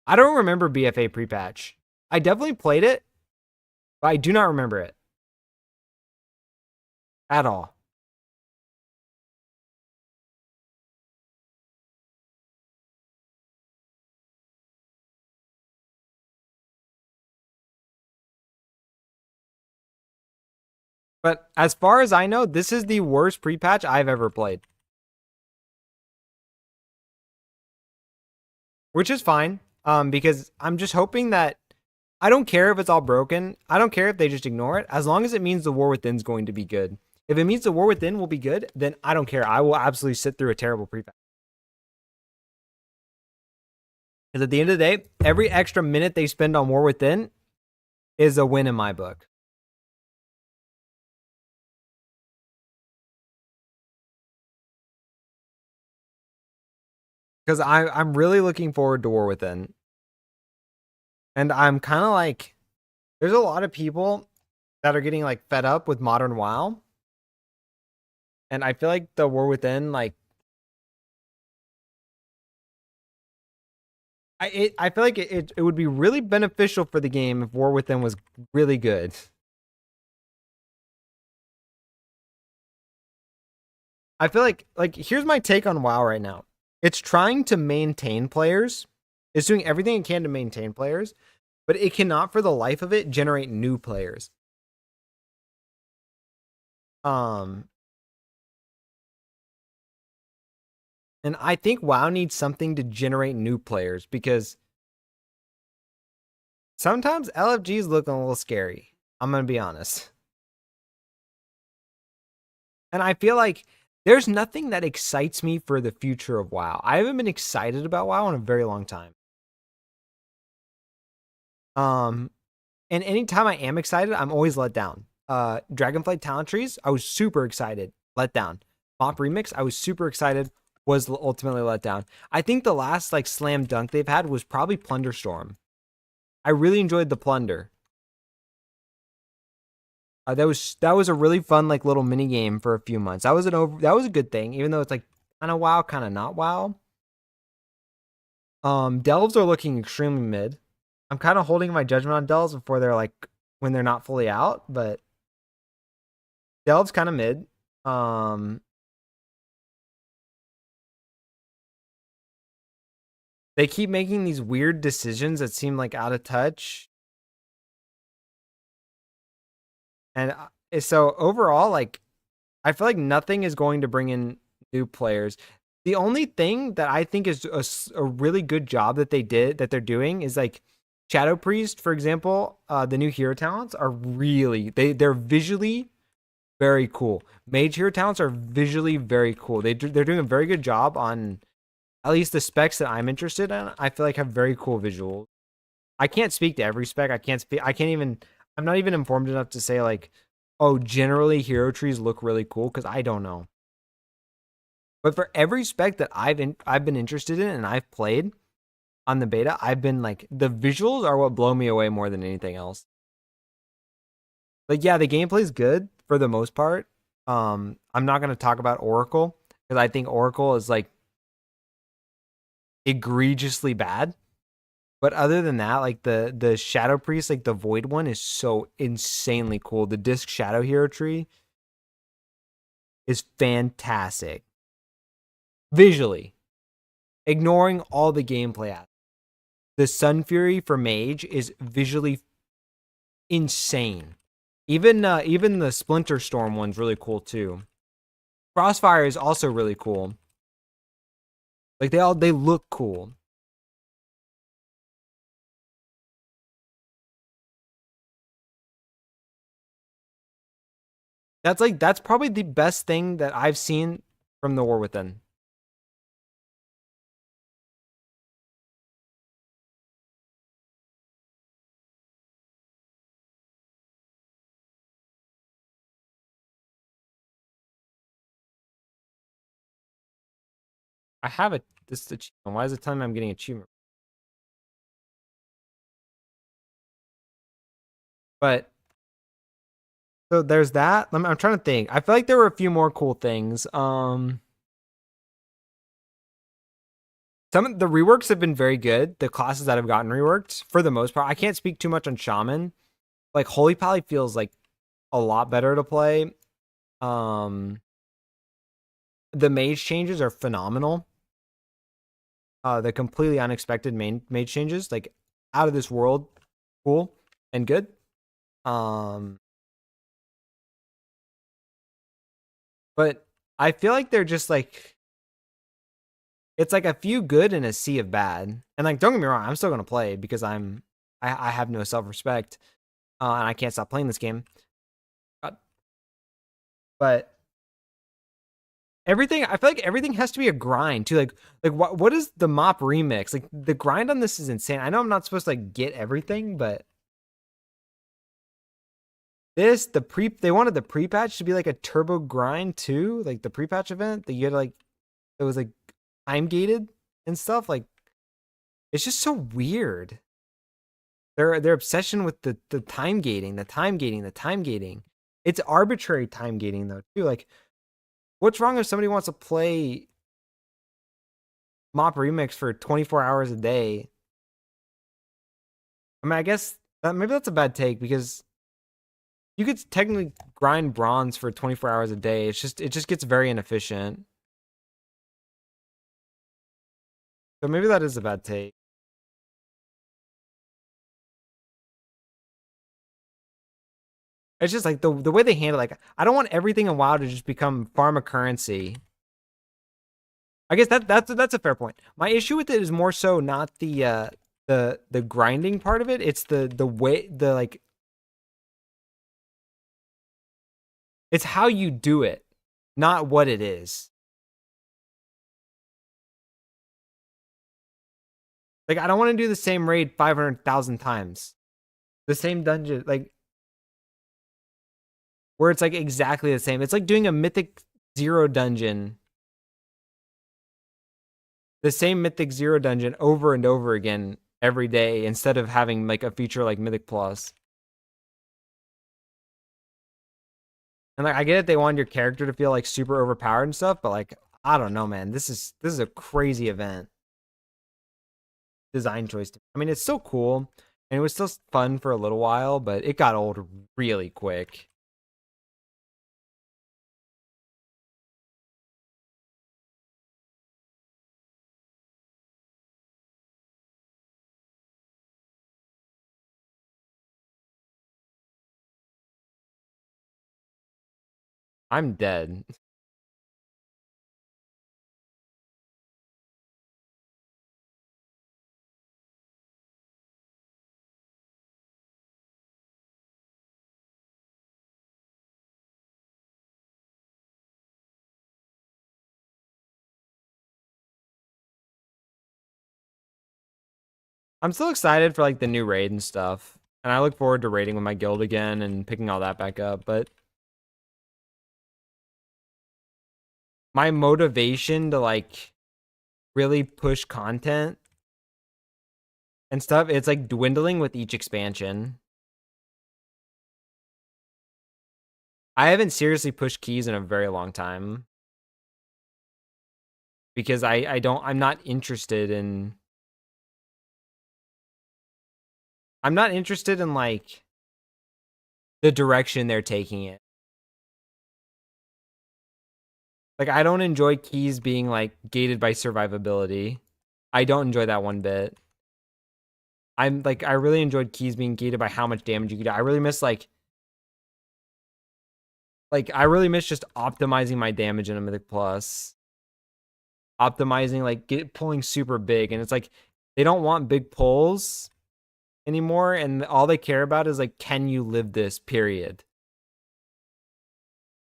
I don't remember BFA pre-patch. I definitely played it, but I do not remember it at all. But as far as I know, this is the worst pre-patch I've ever played. Which is fine. Because I'm just hoping that I don't care if it's all broken. I don't care if they just ignore it. As long as it means the War Within's going to be good. If it means the War Within will be good, then I don't care. I will absolutely sit through a terrible pre-patch. Because at the end of the day, every extra minute they spend on War Within is a win in my book. Because I'm really looking forward to War Within. And I'm kind of like, there's a lot of people that are getting like fed up with modern WoW. And I feel like the War Within, like, I feel like it would be really beneficial for the game if War Within was really good. I feel like here's my take on WoW right now. It's trying to maintain players. It's doing everything it can to maintain players, but it cannot for the life of it generate new players. And I think WoW needs something to generate new players because sometimes LFG's looking a little scary. I'm going to be honest. And I feel like there's nothing that excites me for the future of WoW. I haven't been excited about WoW in a very long time. And anytime I am excited, I'm always let down. Dragonflight talent trees, I was super excited, let down. Mop remix, I was super excited, was ultimately let down. I think the last like slam dunk they've had was probably Plunderstorm. I really enjoyed the plunder. That was a really fun like little mini game for a few months. That was a good thing, even though it's like kind of WoW, kind of not WoW. Delves are looking extremely mid. I'm kind of holding my judgment on Delves before they're like when they're not fully out, but Delves kind of mid. They keep making these weird decisions that seem like out of touch. And so overall, like, I feel like nothing is going to bring in new players. The only thing that I think is a really good job that they're doing is like Shadow Priest, for example, the new hero talents are really they're visually very cool. Mage hero talents are visually very cool. They're doing a very good job on at least the specs that I'm interested in. I feel like have very cool visuals. I can't speak to every spec. I can't speak. I can't even. I'm not even informed enough to say like, oh, generally hero trees look really cool because I don't know. But for every spec that I've been interested in and I've played on the beta, I've been like the visuals are what blow me away more than anything else. Like yeah, the gameplay is good for the most part. I'm not gonna talk about Oracle because I think Oracle is like egregiously bad. But other than that, like the Shadow Priest, like the Void one, is so insanely cool. The Disc Shadow Hero tree is fantastic visually, ignoring all the gameplay aspects. The Sun Fury for Mage is visually insane. Even the Splinter Storm one's really cool too. Crossfire is also really cool. Like they look cool. That's probably the best thing that I've seen from the War Within. I have a this achievement. Why is it telling me I'm getting achievement? But so there's that. I'm trying to think. I feel like there were a few more cool things. Some of the reworks have been very good. The classes that have gotten reworked, for the most part, I can't speak too much on Shaman. Like Holy Pally feels like a lot better to play. Um, the mage changes are phenomenal. The completely unexpected main mage changes, like out of this world, cool and good. Um, but I feel like they're just like it's like a few good and a sea of bad. And like, don't get me wrong, I'm still gonna play because I have no self respect, and I can't stop playing this game. Uh, But everything, I feel like everything has to be a grind too. Like what is the mop remix? Like the grind on this is insane. I know I'm not supposed to like get everything, but they wanted the pre patch to be like a turbo grind too, like the pre patch event that you had like it was like time gated and stuff. Like it's just so weird. Their obsession with the time gating, the time gating, the time gating. It's arbitrary time gating though too. Like, what's wrong if somebody wants to play Mop Remix for 24 hours a day? I mean, I guess maybe that's a bad take because you could technically grind bronze for 24 hours a day. It just gets very inefficient. So maybe that is a bad take. It's just like the way they handle like I don't want everything in WoW to just become pharma currency. I guess that's a fair point. My issue with it is more so not the grinding part of it. It's the way the like it's how you do it, not what it is. Like I don't want to do the same raid 500,000 times. The same dungeon like where it's like exactly the same. It's like doing a mythic zero dungeon. The same mythic zero dungeon over and over again every day instead of having like a feature like Mythic Plus. And like I get it, they wanted your character to feel like super overpowered and stuff, but like I don't know, man. This is a crazy event design choice. I mean, it's still cool and it was still fun for a little while, but it got old really quick. I'm dead. I'm still excited for like the new raid and stuff. And I look forward to raiding with my guild again and picking all that back up. But my motivation to like really push content and stuff, it's like dwindling with each expansion. I haven't seriously pushed keys in a very long time because I'm not interested in like the direction they're taking it. Like I don't enjoy keys being like gated by survivability. I don't enjoy that one bit. I really enjoyed keys being gated by how much damage you could do. I really miss I really miss just optimizing my damage in a Mythic Plus. Optimizing pulling super big, and it's like they don't want big pulls anymore, and all they care about is like, can you live this, period.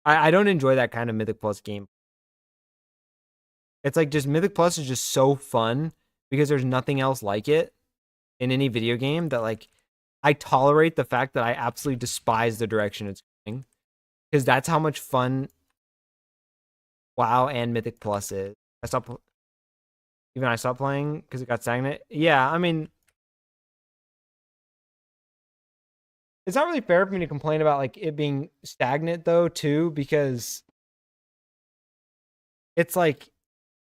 I don't enjoy that kind of Mythic Plus game. It's like just Mythic Plus is just so fun because there's nothing else like it in any video game that like I tolerate the fact that I absolutely despise the direction it's going because that's how much fun WoW and Mythic Plus is. I stopped playing because it got stagnant. Yeah, I mean, it's not really fair for me to complain about like it being stagnant though too, because it's like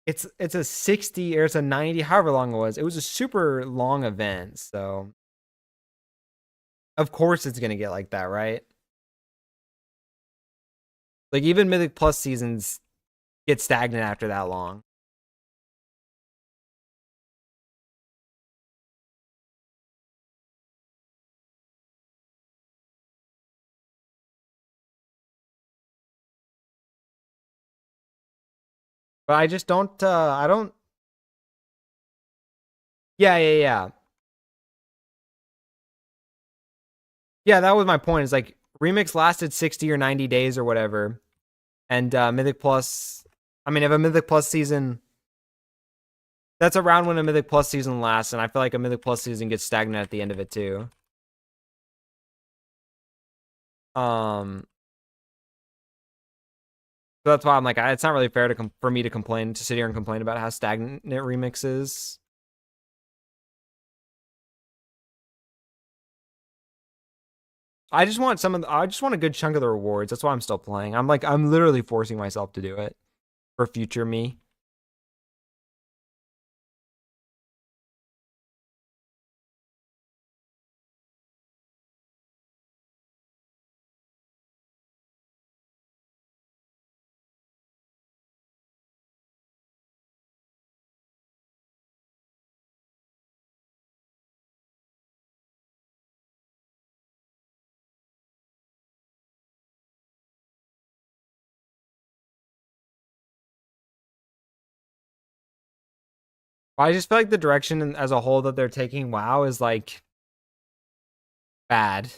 it's a 60 or it's a 90, however long it was. It was a super long event, so of course it's gonna get like that, right? Like even Mythic Plus seasons get stagnant after that long. But I just don't I don't yeah. Yeah, that was my point. Is like Remix lasted 60 or 90 days or whatever. And Mythic Plus, I mean, if a Mythic Plus season, that's around when a Mythic Plus season lasts, and I feel like a Mythic Plus season gets stagnant at the end of it too. Um, so that's why I'm like, it's not really fair for me to sit here and complain about how stagnant Remix is. I just want I just want a good chunk of the rewards. That's why I'm still playing. I'm literally forcing myself to do it for future me. I just feel like the direction as a whole that they're taking WoW is like bad.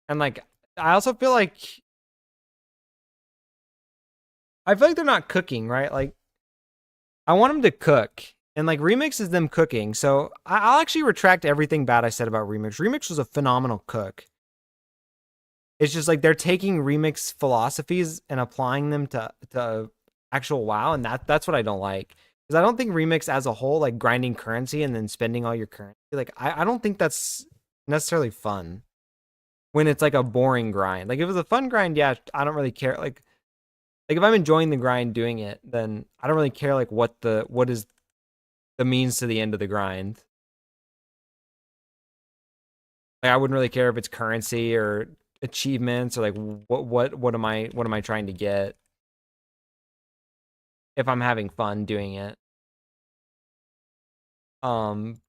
And like I also feel like they're not cooking, right? Like I want them to cook. And like Remix is them cooking. So I'll actually retract everything bad I said about Remix. Remix was a phenomenal cook. It's just like they're taking Remix philosophies and applying them to actual WoW, and that's what I don't like. Because I don't think Remix as a whole, like grinding currency and then spending all your currency, like I don't think that's necessarily fun when it's like a boring grind. Like if it was a fun grind, yeah, I don't really care. Like if I'm enjoying the grind doing it, then I don't really care like what is the means to the end of the grind. Like I wouldn't really care if it's currency or achievements or like what am I trying to get if I'm having fun doing it. Um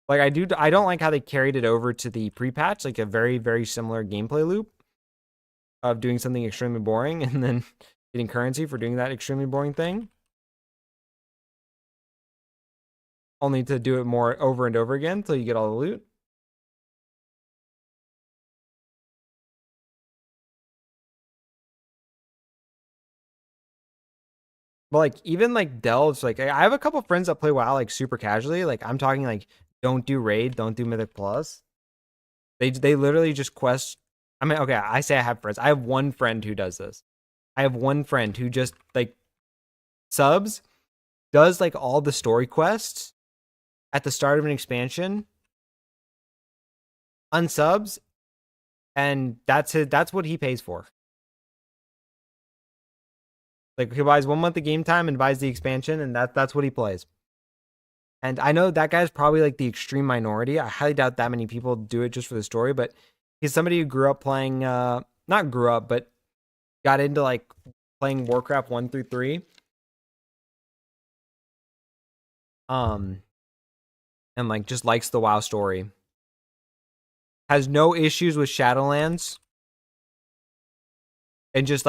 like I don't like how they carried it over to the pre-patch, like a very, very similar gameplay loop of doing something extremely boring and then getting currency for doing that extremely boring thing. Only to do it more over and over again until you get all the loot. But like even like delves, like I have a couple friends that play WoW like super casually. Like I'm talking like don't do raid, don't do Mythic Plus. They literally just quest. I mean, okay, I say I have friends. I have one friend who does this. I have one friend who just like subs, does like all the story quests at the start of an expansion, unsubs, and that's it. That's what he pays for. Like he buys 1 month of game time and buys the expansion, and that's what he plays. And I know that guy's probably like the extreme minority. I highly doubt that many people do it just for the story, but he's somebody who grew up playing not grew up, but got into like playing Warcraft 1 through 3. And like just likes the WoW story. Has no issues with Shadowlands. And just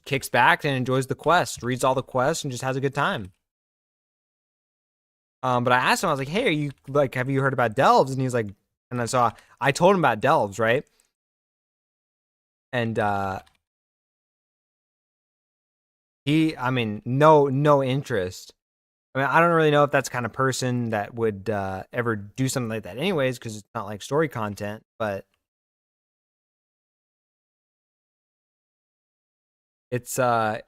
kicks back and enjoys the quest, reads all the quests and just has a good time. But I asked him, I was like, hey, are you like, have you heard about delves? And he's like, and I told him about delves, right? And I mean, no interest. I mean, I don't really know if that's the kind of person that would ever do something like that anyways, because it's not like story content, but it's I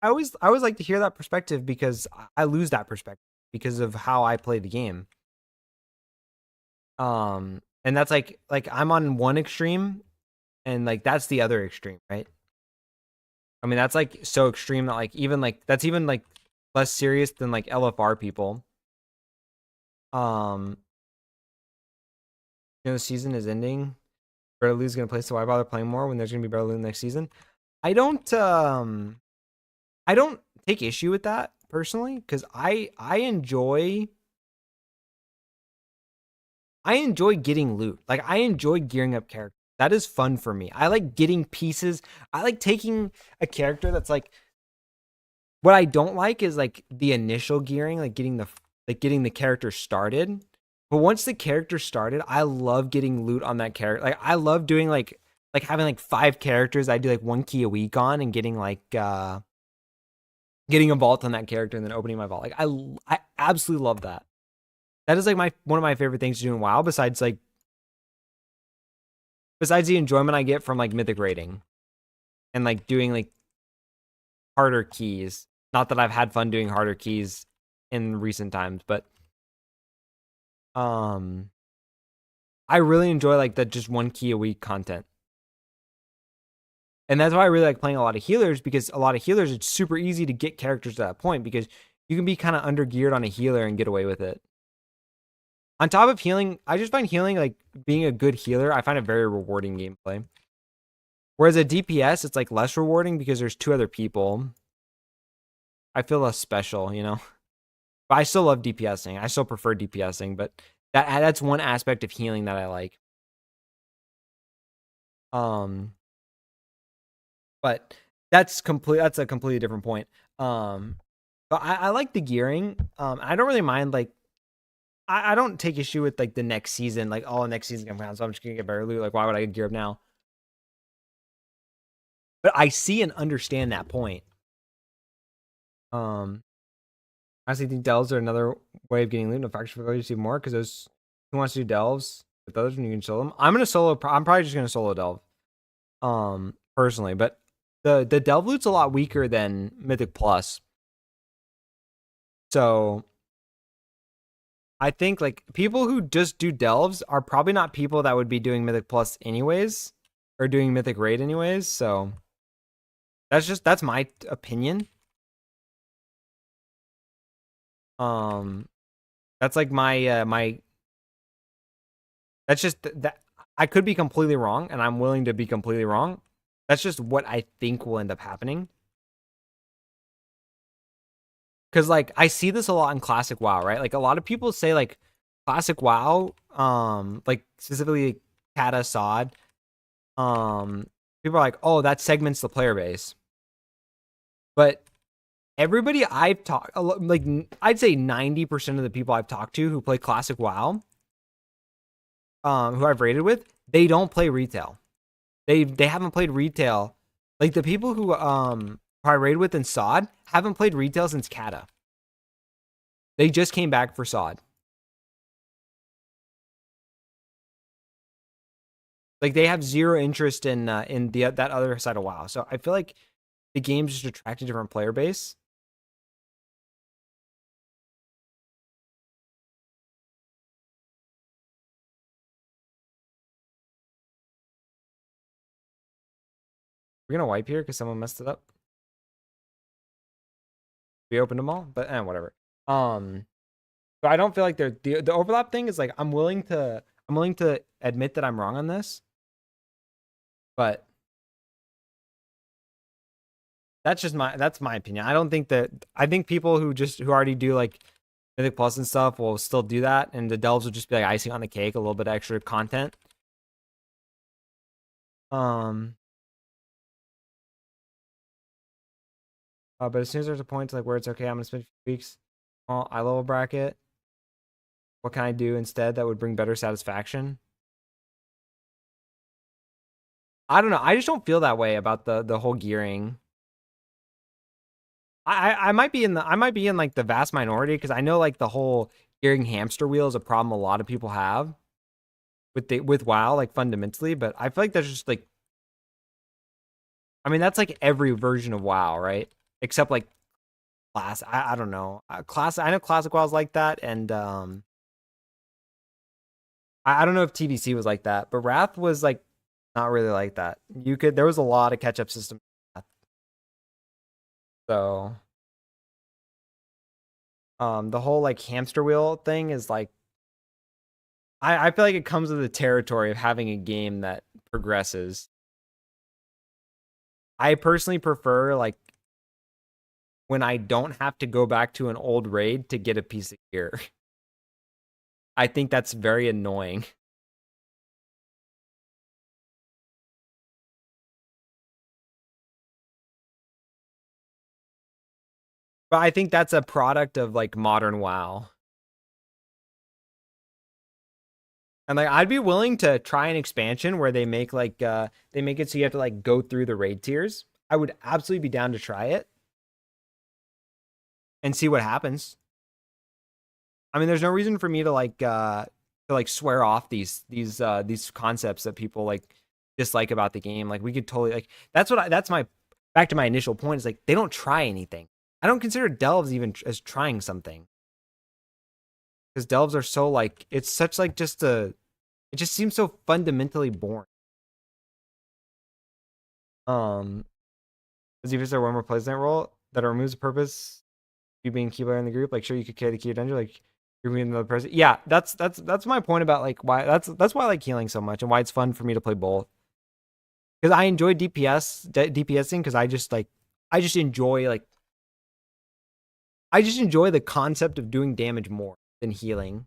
always like to hear that perspective because I lose that perspective because of how I play the game. And that's like I'm on one extreme and like that's the other extreme, right? I mean, that's like so extreme that like even like that's even like less serious than like LFR people. Um, the season is ending. Bertoluzzi's gonna play, so why bother playing more when there's gonna be Bertoluzzi next season? I don't I don't take issue with that personally because I enjoy getting loot. Like I enjoy gearing up characters. That is fun for me. I like getting pieces. I like taking a character that's like what I don't like is like the initial gearing, like getting the character started. But once the character started, I love getting loot on that character. Like I love doing like having like 5 characters I do like 1 key a week on and getting like getting a vault on that character and then opening my vault. Like I absolutely love that. That is like one of my favorite things to do in WoW besides the enjoyment I get from like mythic rating and like doing like harder keys. Not that I've had fun doing harder keys in recent times, but I really enjoy like the just 1 key a week content. And that's why I really like playing a lot of healers because a lot of healers it's super easy to get characters to that point because you can be kind of under geared on a healer and get away with it. On top of healing, I just find healing like being a good healer, I find it very rewarding gameplay. Whereas a DPS, it's like less rewarding because there's 2 other people. I feel less special, you know. But I still love DPSing. I still prefer DPSing, but that's one aspect of healing that I like. But that's a completely different point. But I like the gearing. I don't really mind like I don't take issue with like the next season, like oh next season comes around, so I'm just gonna get better loot. Like why would I gear up now? But I see and understand that point. I honestly think delves are another way of getting loot. No faction for you see more because those who wants to do delves with others when you can solo them. I'm probably just gonna solo delve. Personally, but the delve loot's a lot weaker than Mythic Plus. So I think like people who just do delves are probably not people that would be doing Mythic Plus anyways or doing Mythic Raid anyways. So that's my opinion. That's like my that's just that I could be completely wrong and I'm willing to be completely wrong. That's just what I think will end up happening. Cause like I see this a lot in classic WoW, right? Like a lot of people say like classic WoW, like specifically Kata Sod, people are like, oh, that segments the player base. But everybody I've talked, like I'd say 90% of the people I've talked to who play classic WoW, who I've raided with, they don't play retail. They haven't played retail. Like the people who who I raid with in SOD, haven't played retail since Kata. They just came back for SOD. Like they have zero interest in that other side of WoW. So I feel like the game's just attract a different player base. We're gonna wipe here because someone messed it up. We opened them all, but whatever. But I don't feel like the overlap thing is like I'm willing to admit that I'm wrong on this, but that's my opinion. I don't think that I think people who already do like Mythic Plus and stuff will still do that, and the delves will just be like icing on the cake, a little bit extra content. But as soon as there's a point to like where it's okay, I'm gonna spend a few weeks. Eye level bracket. What can I do instead that would bring better satisfaction? I don't know. I just don't feel that way about the whole gearing. I might be in like the vast minority because I know like the whole gearing hamster wheel is a problem a lot of people have with WoW, like fundamentally, but I feel like that's just like I mean that's like every version of WoW, right? Except like class. I don't know. I know classic WoW's like that, and I don't know if TBC was like that, but Wrath was like not really like that. There was a lot of catch up system. So the whole like hamster wheel thing is like I feel like it comes with the territory of having a game that progresses. I personally prefer like when I don't have to go back to an old raid to get a piece of gear. I think that's very annoying. But I think that's a product of like modern WoW. And like I'd be willing to try an expansion where they make they make it so you have to like go through the raid tiers. I would absolutely be down to try it and see what happens. I mean, there's no reason for me to swear off these concepts that people like dislike about the game. Like we could totally like that's my back to my initial point is like they don't try anything. I don't consider delves even as trying something because delves are so like it's such like just a it just seems so fundamentally boring. Um, as if there one more plays in that role that removes the purpose you being key player in the group. Like sure you could carry the key dungeon like you're being another person. Yeah, that's my point about like why that's why I like healing so much and why it's fun for me to play both. Because I enjoy DPSing because I just enjoy like I just enjoy the concept of doing damage more than healing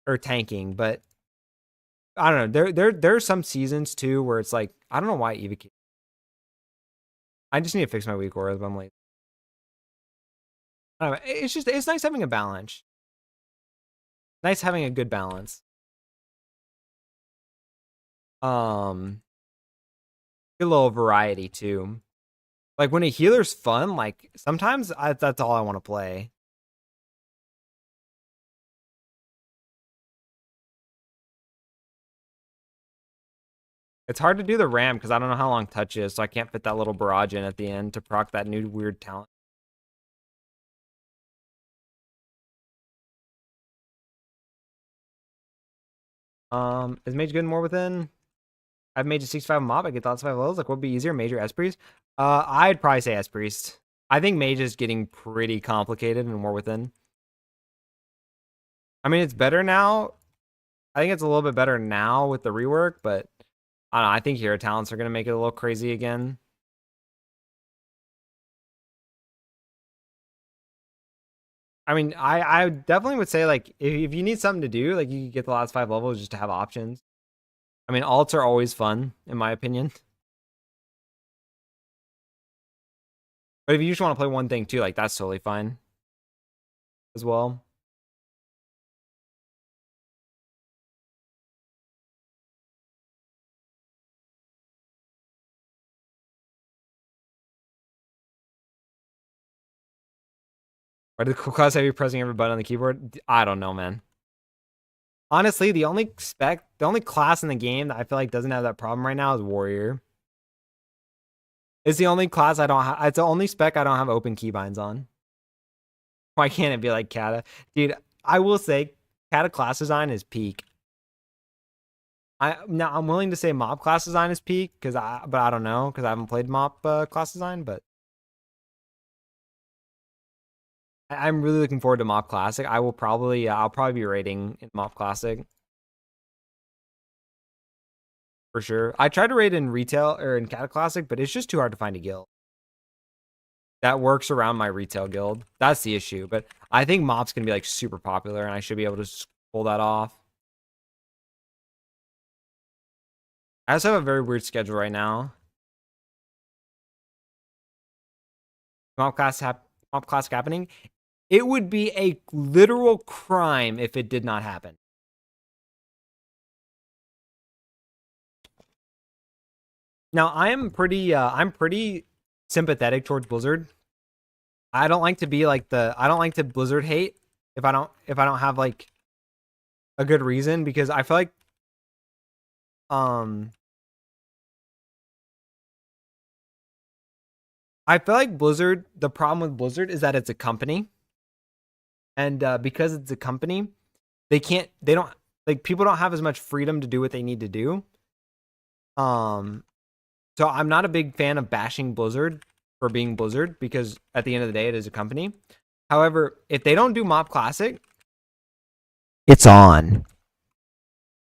or tanking. But I don't know. There are some seasons too where it's like I don't know why Eva. I just need to fix my weak auras. But I'm like, I don't know. It's nice having a balance. Nice having a good balance. Um, a little variety too. Like when a healer's fun, like sometimes that's all I want to play. It's hard to do the ram because I don't know how long touch is, so I can't fit that little barrage in at the end to proc that new weird talent. Is mage good and more within? I've made a 65 mob. I get lots of 5 levels. Like, what would be easier, mage or S priest? I'd probably say S priest. I think mage is getting pretty complicated and more within. I mean, it's better now. I think it's a little bit better now with the rework, but I don't know. I think hero talents are gonna make it a little crazy again. I mean, I definitely would say like if you need something to do, like you could get the last 5 levels just to have options. I mean, alts are always fun, in my opinion. But if you just want to play one thing too, like that's totally fine as well. Why did cool class have you pressing every button on the keyboard? I don't know, man. Honestly, the only class in the game that I feel like doesn't have that problem right now is warrior. It's the only class I don't have. It's the only spec I don't have open keybinds on. Why can't it be like Kata? Dude, I will say Kata class design is peak. I'm willing to say mob class design is peak but I don't know because I haven't played mob class design, but I'm really looking forward to mob classic. I'll probably be raiding in mob classic for sure. I tried to raid in retail or in Kata classic, but it's just too hard to find a guild that works around my retail guild. That's the issue. But I think mob's gonna be like super popular, and I should be able to pull that off. I also have a very weird schedule right now. Mob classic happening. It would be a literal crime if it did not happen. Now I'm pretty sympathetic towards Blizzard. I don't like to be like I don't like to Blizzard hate if I don't have like a good reason, because I feel like um Blizzard, the problem with Blizzard is that it's a company, and because it's a company, they don't like, people don't have as much freedom to do what they need to do. So I'm not a big fan of bashing Blizzard for being Blizzard, because at the end of the day it is a company. However, if they don't do Mob Classic, it's on.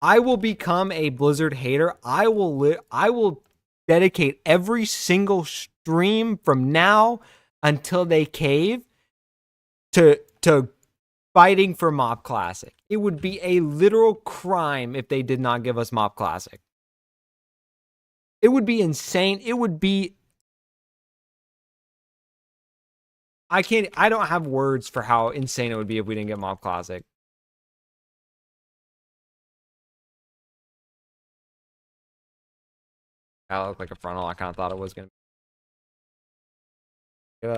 I will become a Blizzard hater. I will dedicate every single stream from now until they cave to fighting for Mob Classic. It would be a literal crime if they did not give us Mob Classic. It would be insane. It would be, I don't have words for how insane it would be if we didn't get Mob Classic. That looked like a frontal. I kind of thought it was going to be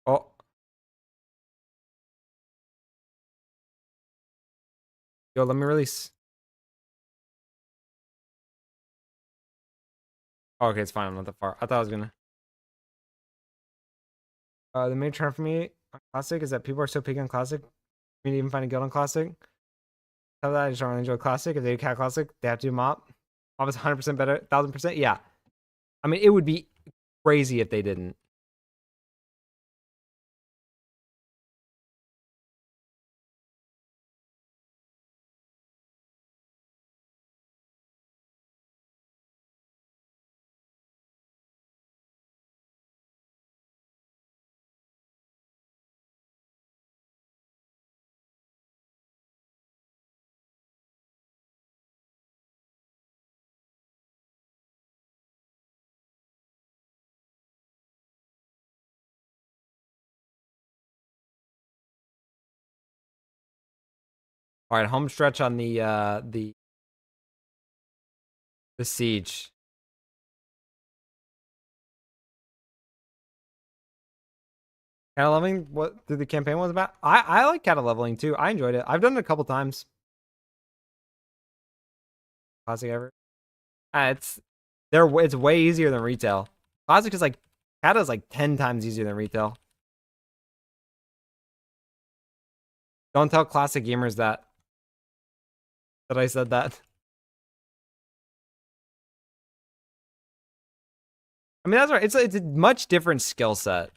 Oh. Yo, let me release. Oh, okay, it's fine. I'm not that far. I thought I was going to. The main trend for me on Classic is that people are so picky on Classic. Me to even find a guild on Classic. Tell that I just don't really enjoy Classic. If they do Cat Classic, they have to do Mop. Mop is 100% better. 1000%. Yeah. I mean, it would be crazy if they didn't. All right, home stretch on the siege. Cat leveling, what the campaign was about? I like cat leveling too. I enjoyed it. I've done it a couple times. Classic ever. It's way easier than retail. Classic is like, cat is like 10 times easier than retail. Don't tell classic gamers that I said that. I mean, that's right. It's a much different skill set.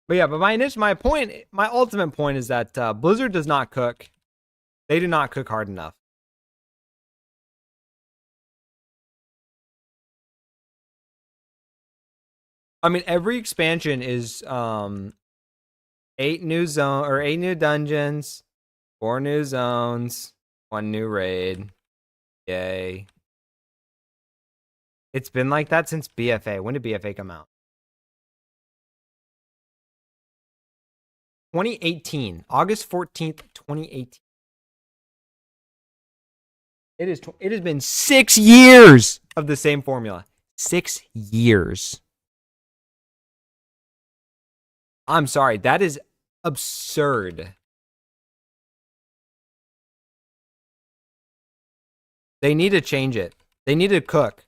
But yeah, but my ultimate point is that Blizzard does not cook. They do not cook hard enough. I mean, every expansion is 8 new dungeons, 4 new zones, 1 new raid. Yay. It's been like that since BFA. When did BFA come out? 2018. August 14th, 2018. It has been 6 years of the same formula. 6 years. I'm sorry, that is absurd. They need to change it. They need to cook.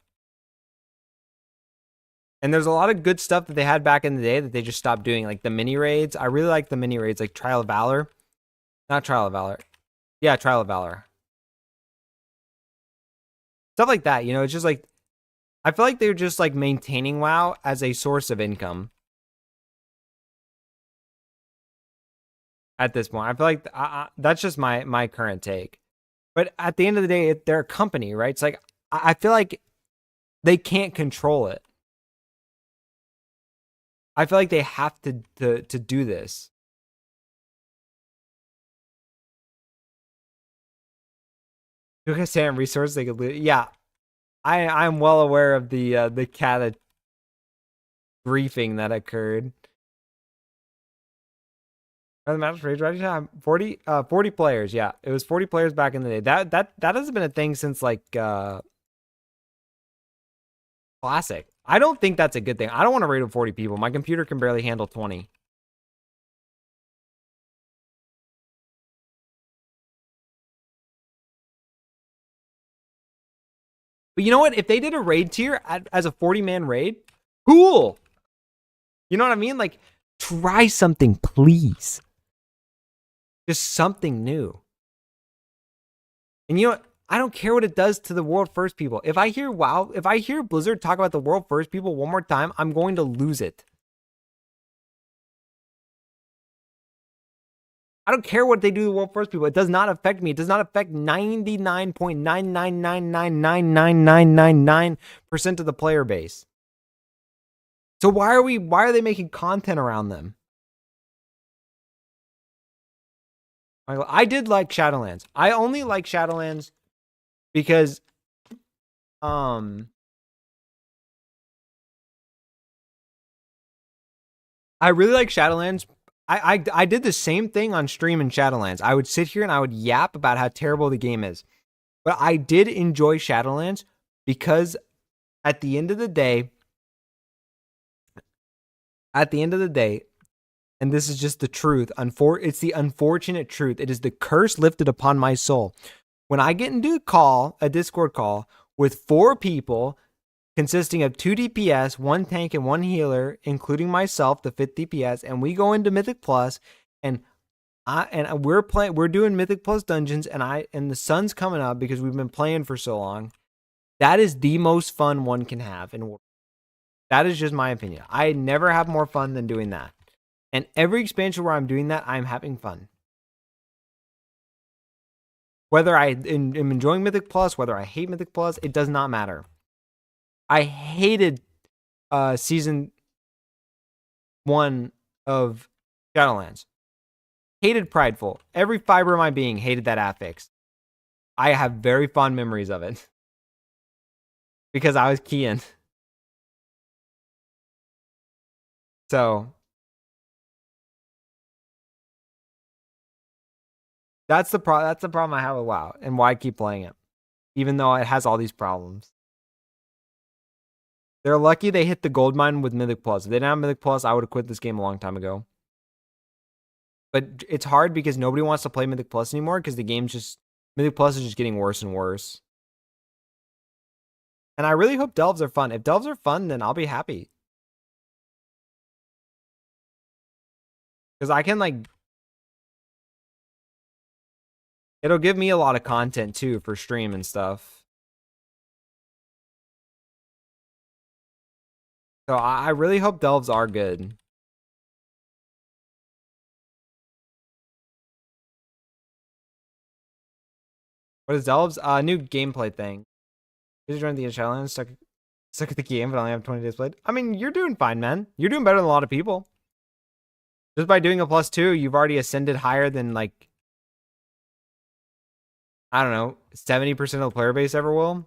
And there's a lot of good stuff that they had back in the day that they just stopped doing, like the mini raids. I really like the mini raids, like Trial of Valor. Not Trial of Valor. Yeah, Trial of Valor. Stuff like that, you know, it's just like, I feel like they're just like maintaining WoW as a source of income. At this point, I feel like that's just my current take. But at the end of the day, they're a company, right? It's like, I feel like they can't control it. I feel like they have to do this. Look at Sam resources they could lose. Yeah, I'm well aware of the cat briefing that occurred. The match rage right time 40 players. Yeah, it was 40 players back in the day. That hasn't been a thing since like Classic. I don't think that's a good thing. I don't want to raid with 40 people. My computer can barely handle 20. But you know what? If they did a raid tier as a 40-man raid, cool. You know what I mean? Like, try something, please. Just something new. And you know what? I don't care what it does to the world first people. If I hear Blizzard talk about the world first people one more time, I'm going to lose it. I don't care what they do to the world first people. It does not affect me. It does not affect 99.999999999% of the player base. So why are they making content around them? I did like Shadowlands. I only like Shadowlands because I really like Shadowlands. I did the same thing on stream in Shadowlands. I would sit here and I would yap about how terrible the game is. But I did enjoy Shadowlands because at the end of the day, and this is just the truth, it's the unfortunate truth. It is the curse lifted upon my soul. When I get into a Discord call with 4 people consisting of 2 DPS, 1 tank, and 1 healer, including myself, the 5th DPS, and we go into Mythic Plus, and we're doing Mythic Plus dungeons, and the sun's coming up because we've been playing for so long. That is the most fun one can have in Warcraft. That is just my opinion. I never have more fun than doing that. And every expansion where I'm doing that, I'm having fun. Whether I am enjoying Mythic Plus, whether I hate Mythic Plus, it does not matter. I hated season 1 of Shadowlands. Hated Prideful. Every fiber of my being hated that affix. I have very fond memories of it. Because I was Kian. So that's the problem I have with WoW and why I keep playing it. Even though it has all these problems. They're lucky they hit the gold mine with Mythic Plus. If they didn't have Mythic Plus, I would have quit this game a long time ago. But it's hard because nobody wants to play Mythic Plus anymore because the game's just... Mythic Plus is just getting worse and worse. And I really hope Delves are fun. If Delves are fun, then I'll be happy. Because I can, like... It'll give me a lot of content, too, for stream and stuff. So I really hope Delves are good. What is Delves? New gameplay thing. Did you join the Shadowlands? Stuck at the game, but only have 20 days played. I mean, you're doing fine, man. You're doing better than a lot of people. Just by doing a +2, you've already ascended higher than like, I don't know, 70% of the player base ever will.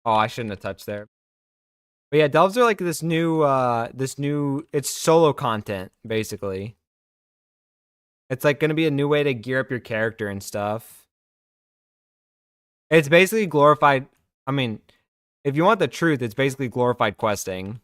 Oh, I shouldn't have touched there. But yeah, Delves are like this new, it's solo content, basically. It's like going to be a new way to gear up your character and stuff. It's basically glorified. I mean, if you want the truth, it's basically glorified questing.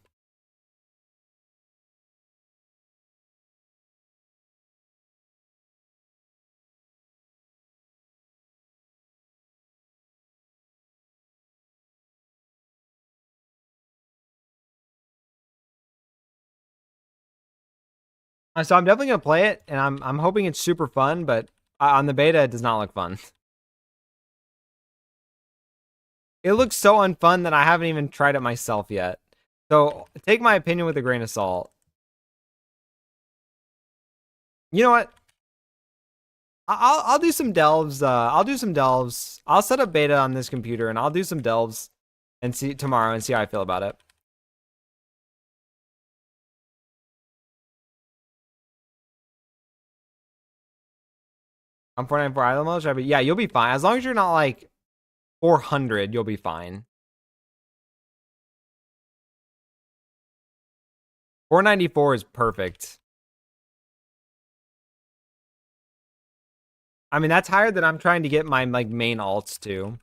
So I'm definitely gonna play it, and I'm hoping it's super fun. But on the beta, it does not look fun. It looks so unfun that I haven't even tried it myself yet. So take my opinion with a grain of salt. You know what? I'll do some delves. I'll do some delves. I'll set up beta on this computer, and I'll do some delves and see tomorrow and see how I feel about it. I'm 494 island level, but yeah, you'll be fine as long as you're not like 400. You'll be fine. 494 is perfect. I mean, that's higher than I'm trying to get my like main alts to.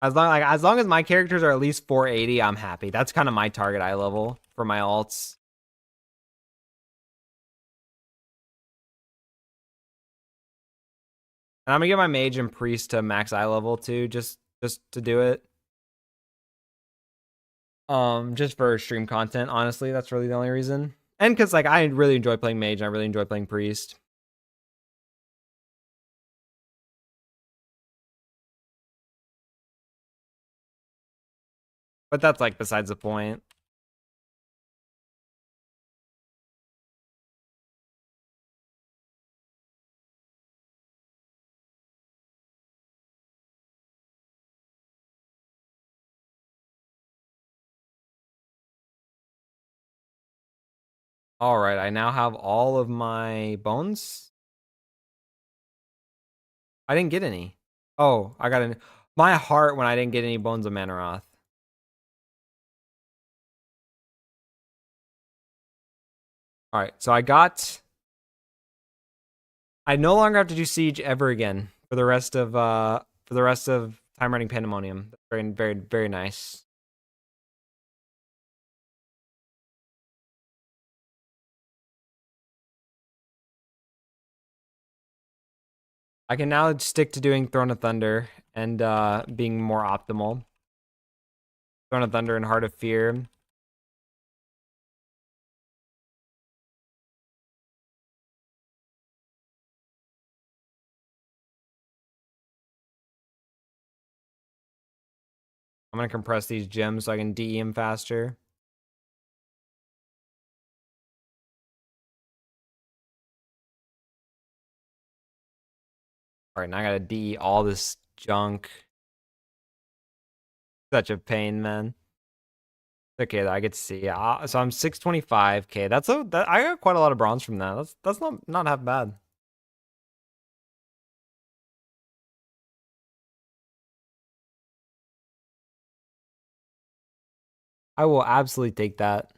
As long as my characters are at least 480, I'm happy. That's kind of my target eye level for my alts. And I'm gonna get my mage and priest to max eye level too, just to do it. Just for stream content, honestly, that's really the only reason. And because like I really enjoy playing mage, and I really enjoy playing priest. But that's like besides the point. All right, I now have all of my bones. I didn't get any. Oh, I got my heart when I didn't get any bones of Manaroth. All right, so I no longer have to do siege ever again for the rest of time running Pandemonium. Very very very nice. I can now stick to doing Throne of Thunder and being more optimal. Throne of Thunder and Heart of Fear. I'm gonna compress these gems so I can DE them faster. All right, now I gotta DE all this junk. Such a pain, man. Okay, I get to see. So I'm 625k. I got quite a lot of bronze from that. That's not half bad. I will absolutely take that.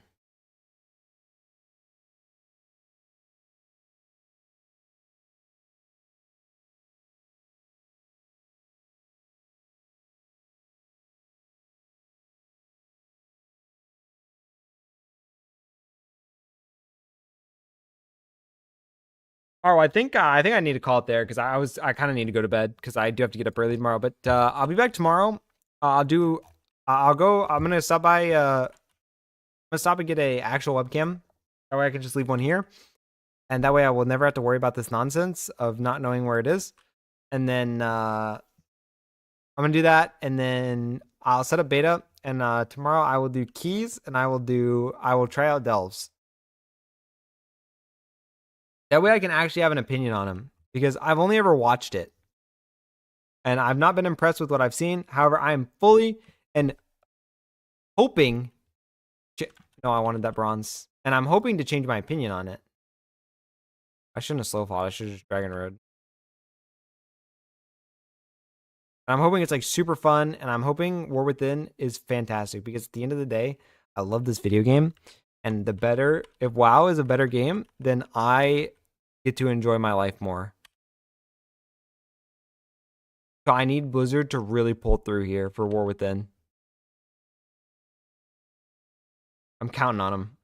Oh, I think I need to call it there because I kind of need to go to bed because I do have to get up early tomorrow. But I'll be back tomorrow. I'll go. I'm gonna stop by. I'm gonna stop and get a actual webcam. That way I can just leave one here, and that way I will never have to worry about this nonsense of not knowing where it is. And then I'm I'm gonna do that, and then I'll set up beta. And tomorrow I will do keys, and I will try out delves. That way I can actually have an opinion on him, because I've only ever watched it, and I've not been impressed with what I've seen. However, I am fully and hoping. No, I wanted that bronze, and I'm hoping to change my opinion on it. I shouldn't have slow fought. I should have just Dragon Road. And I'm hoping it's like super fun, and I'm hoping War Within is fantastic, because at the end of the day, I love this video game, and if WoW is a better game, then I get to enjoy my life more. So I need Blizzard to really pull through here for War Within. I'm counting on them.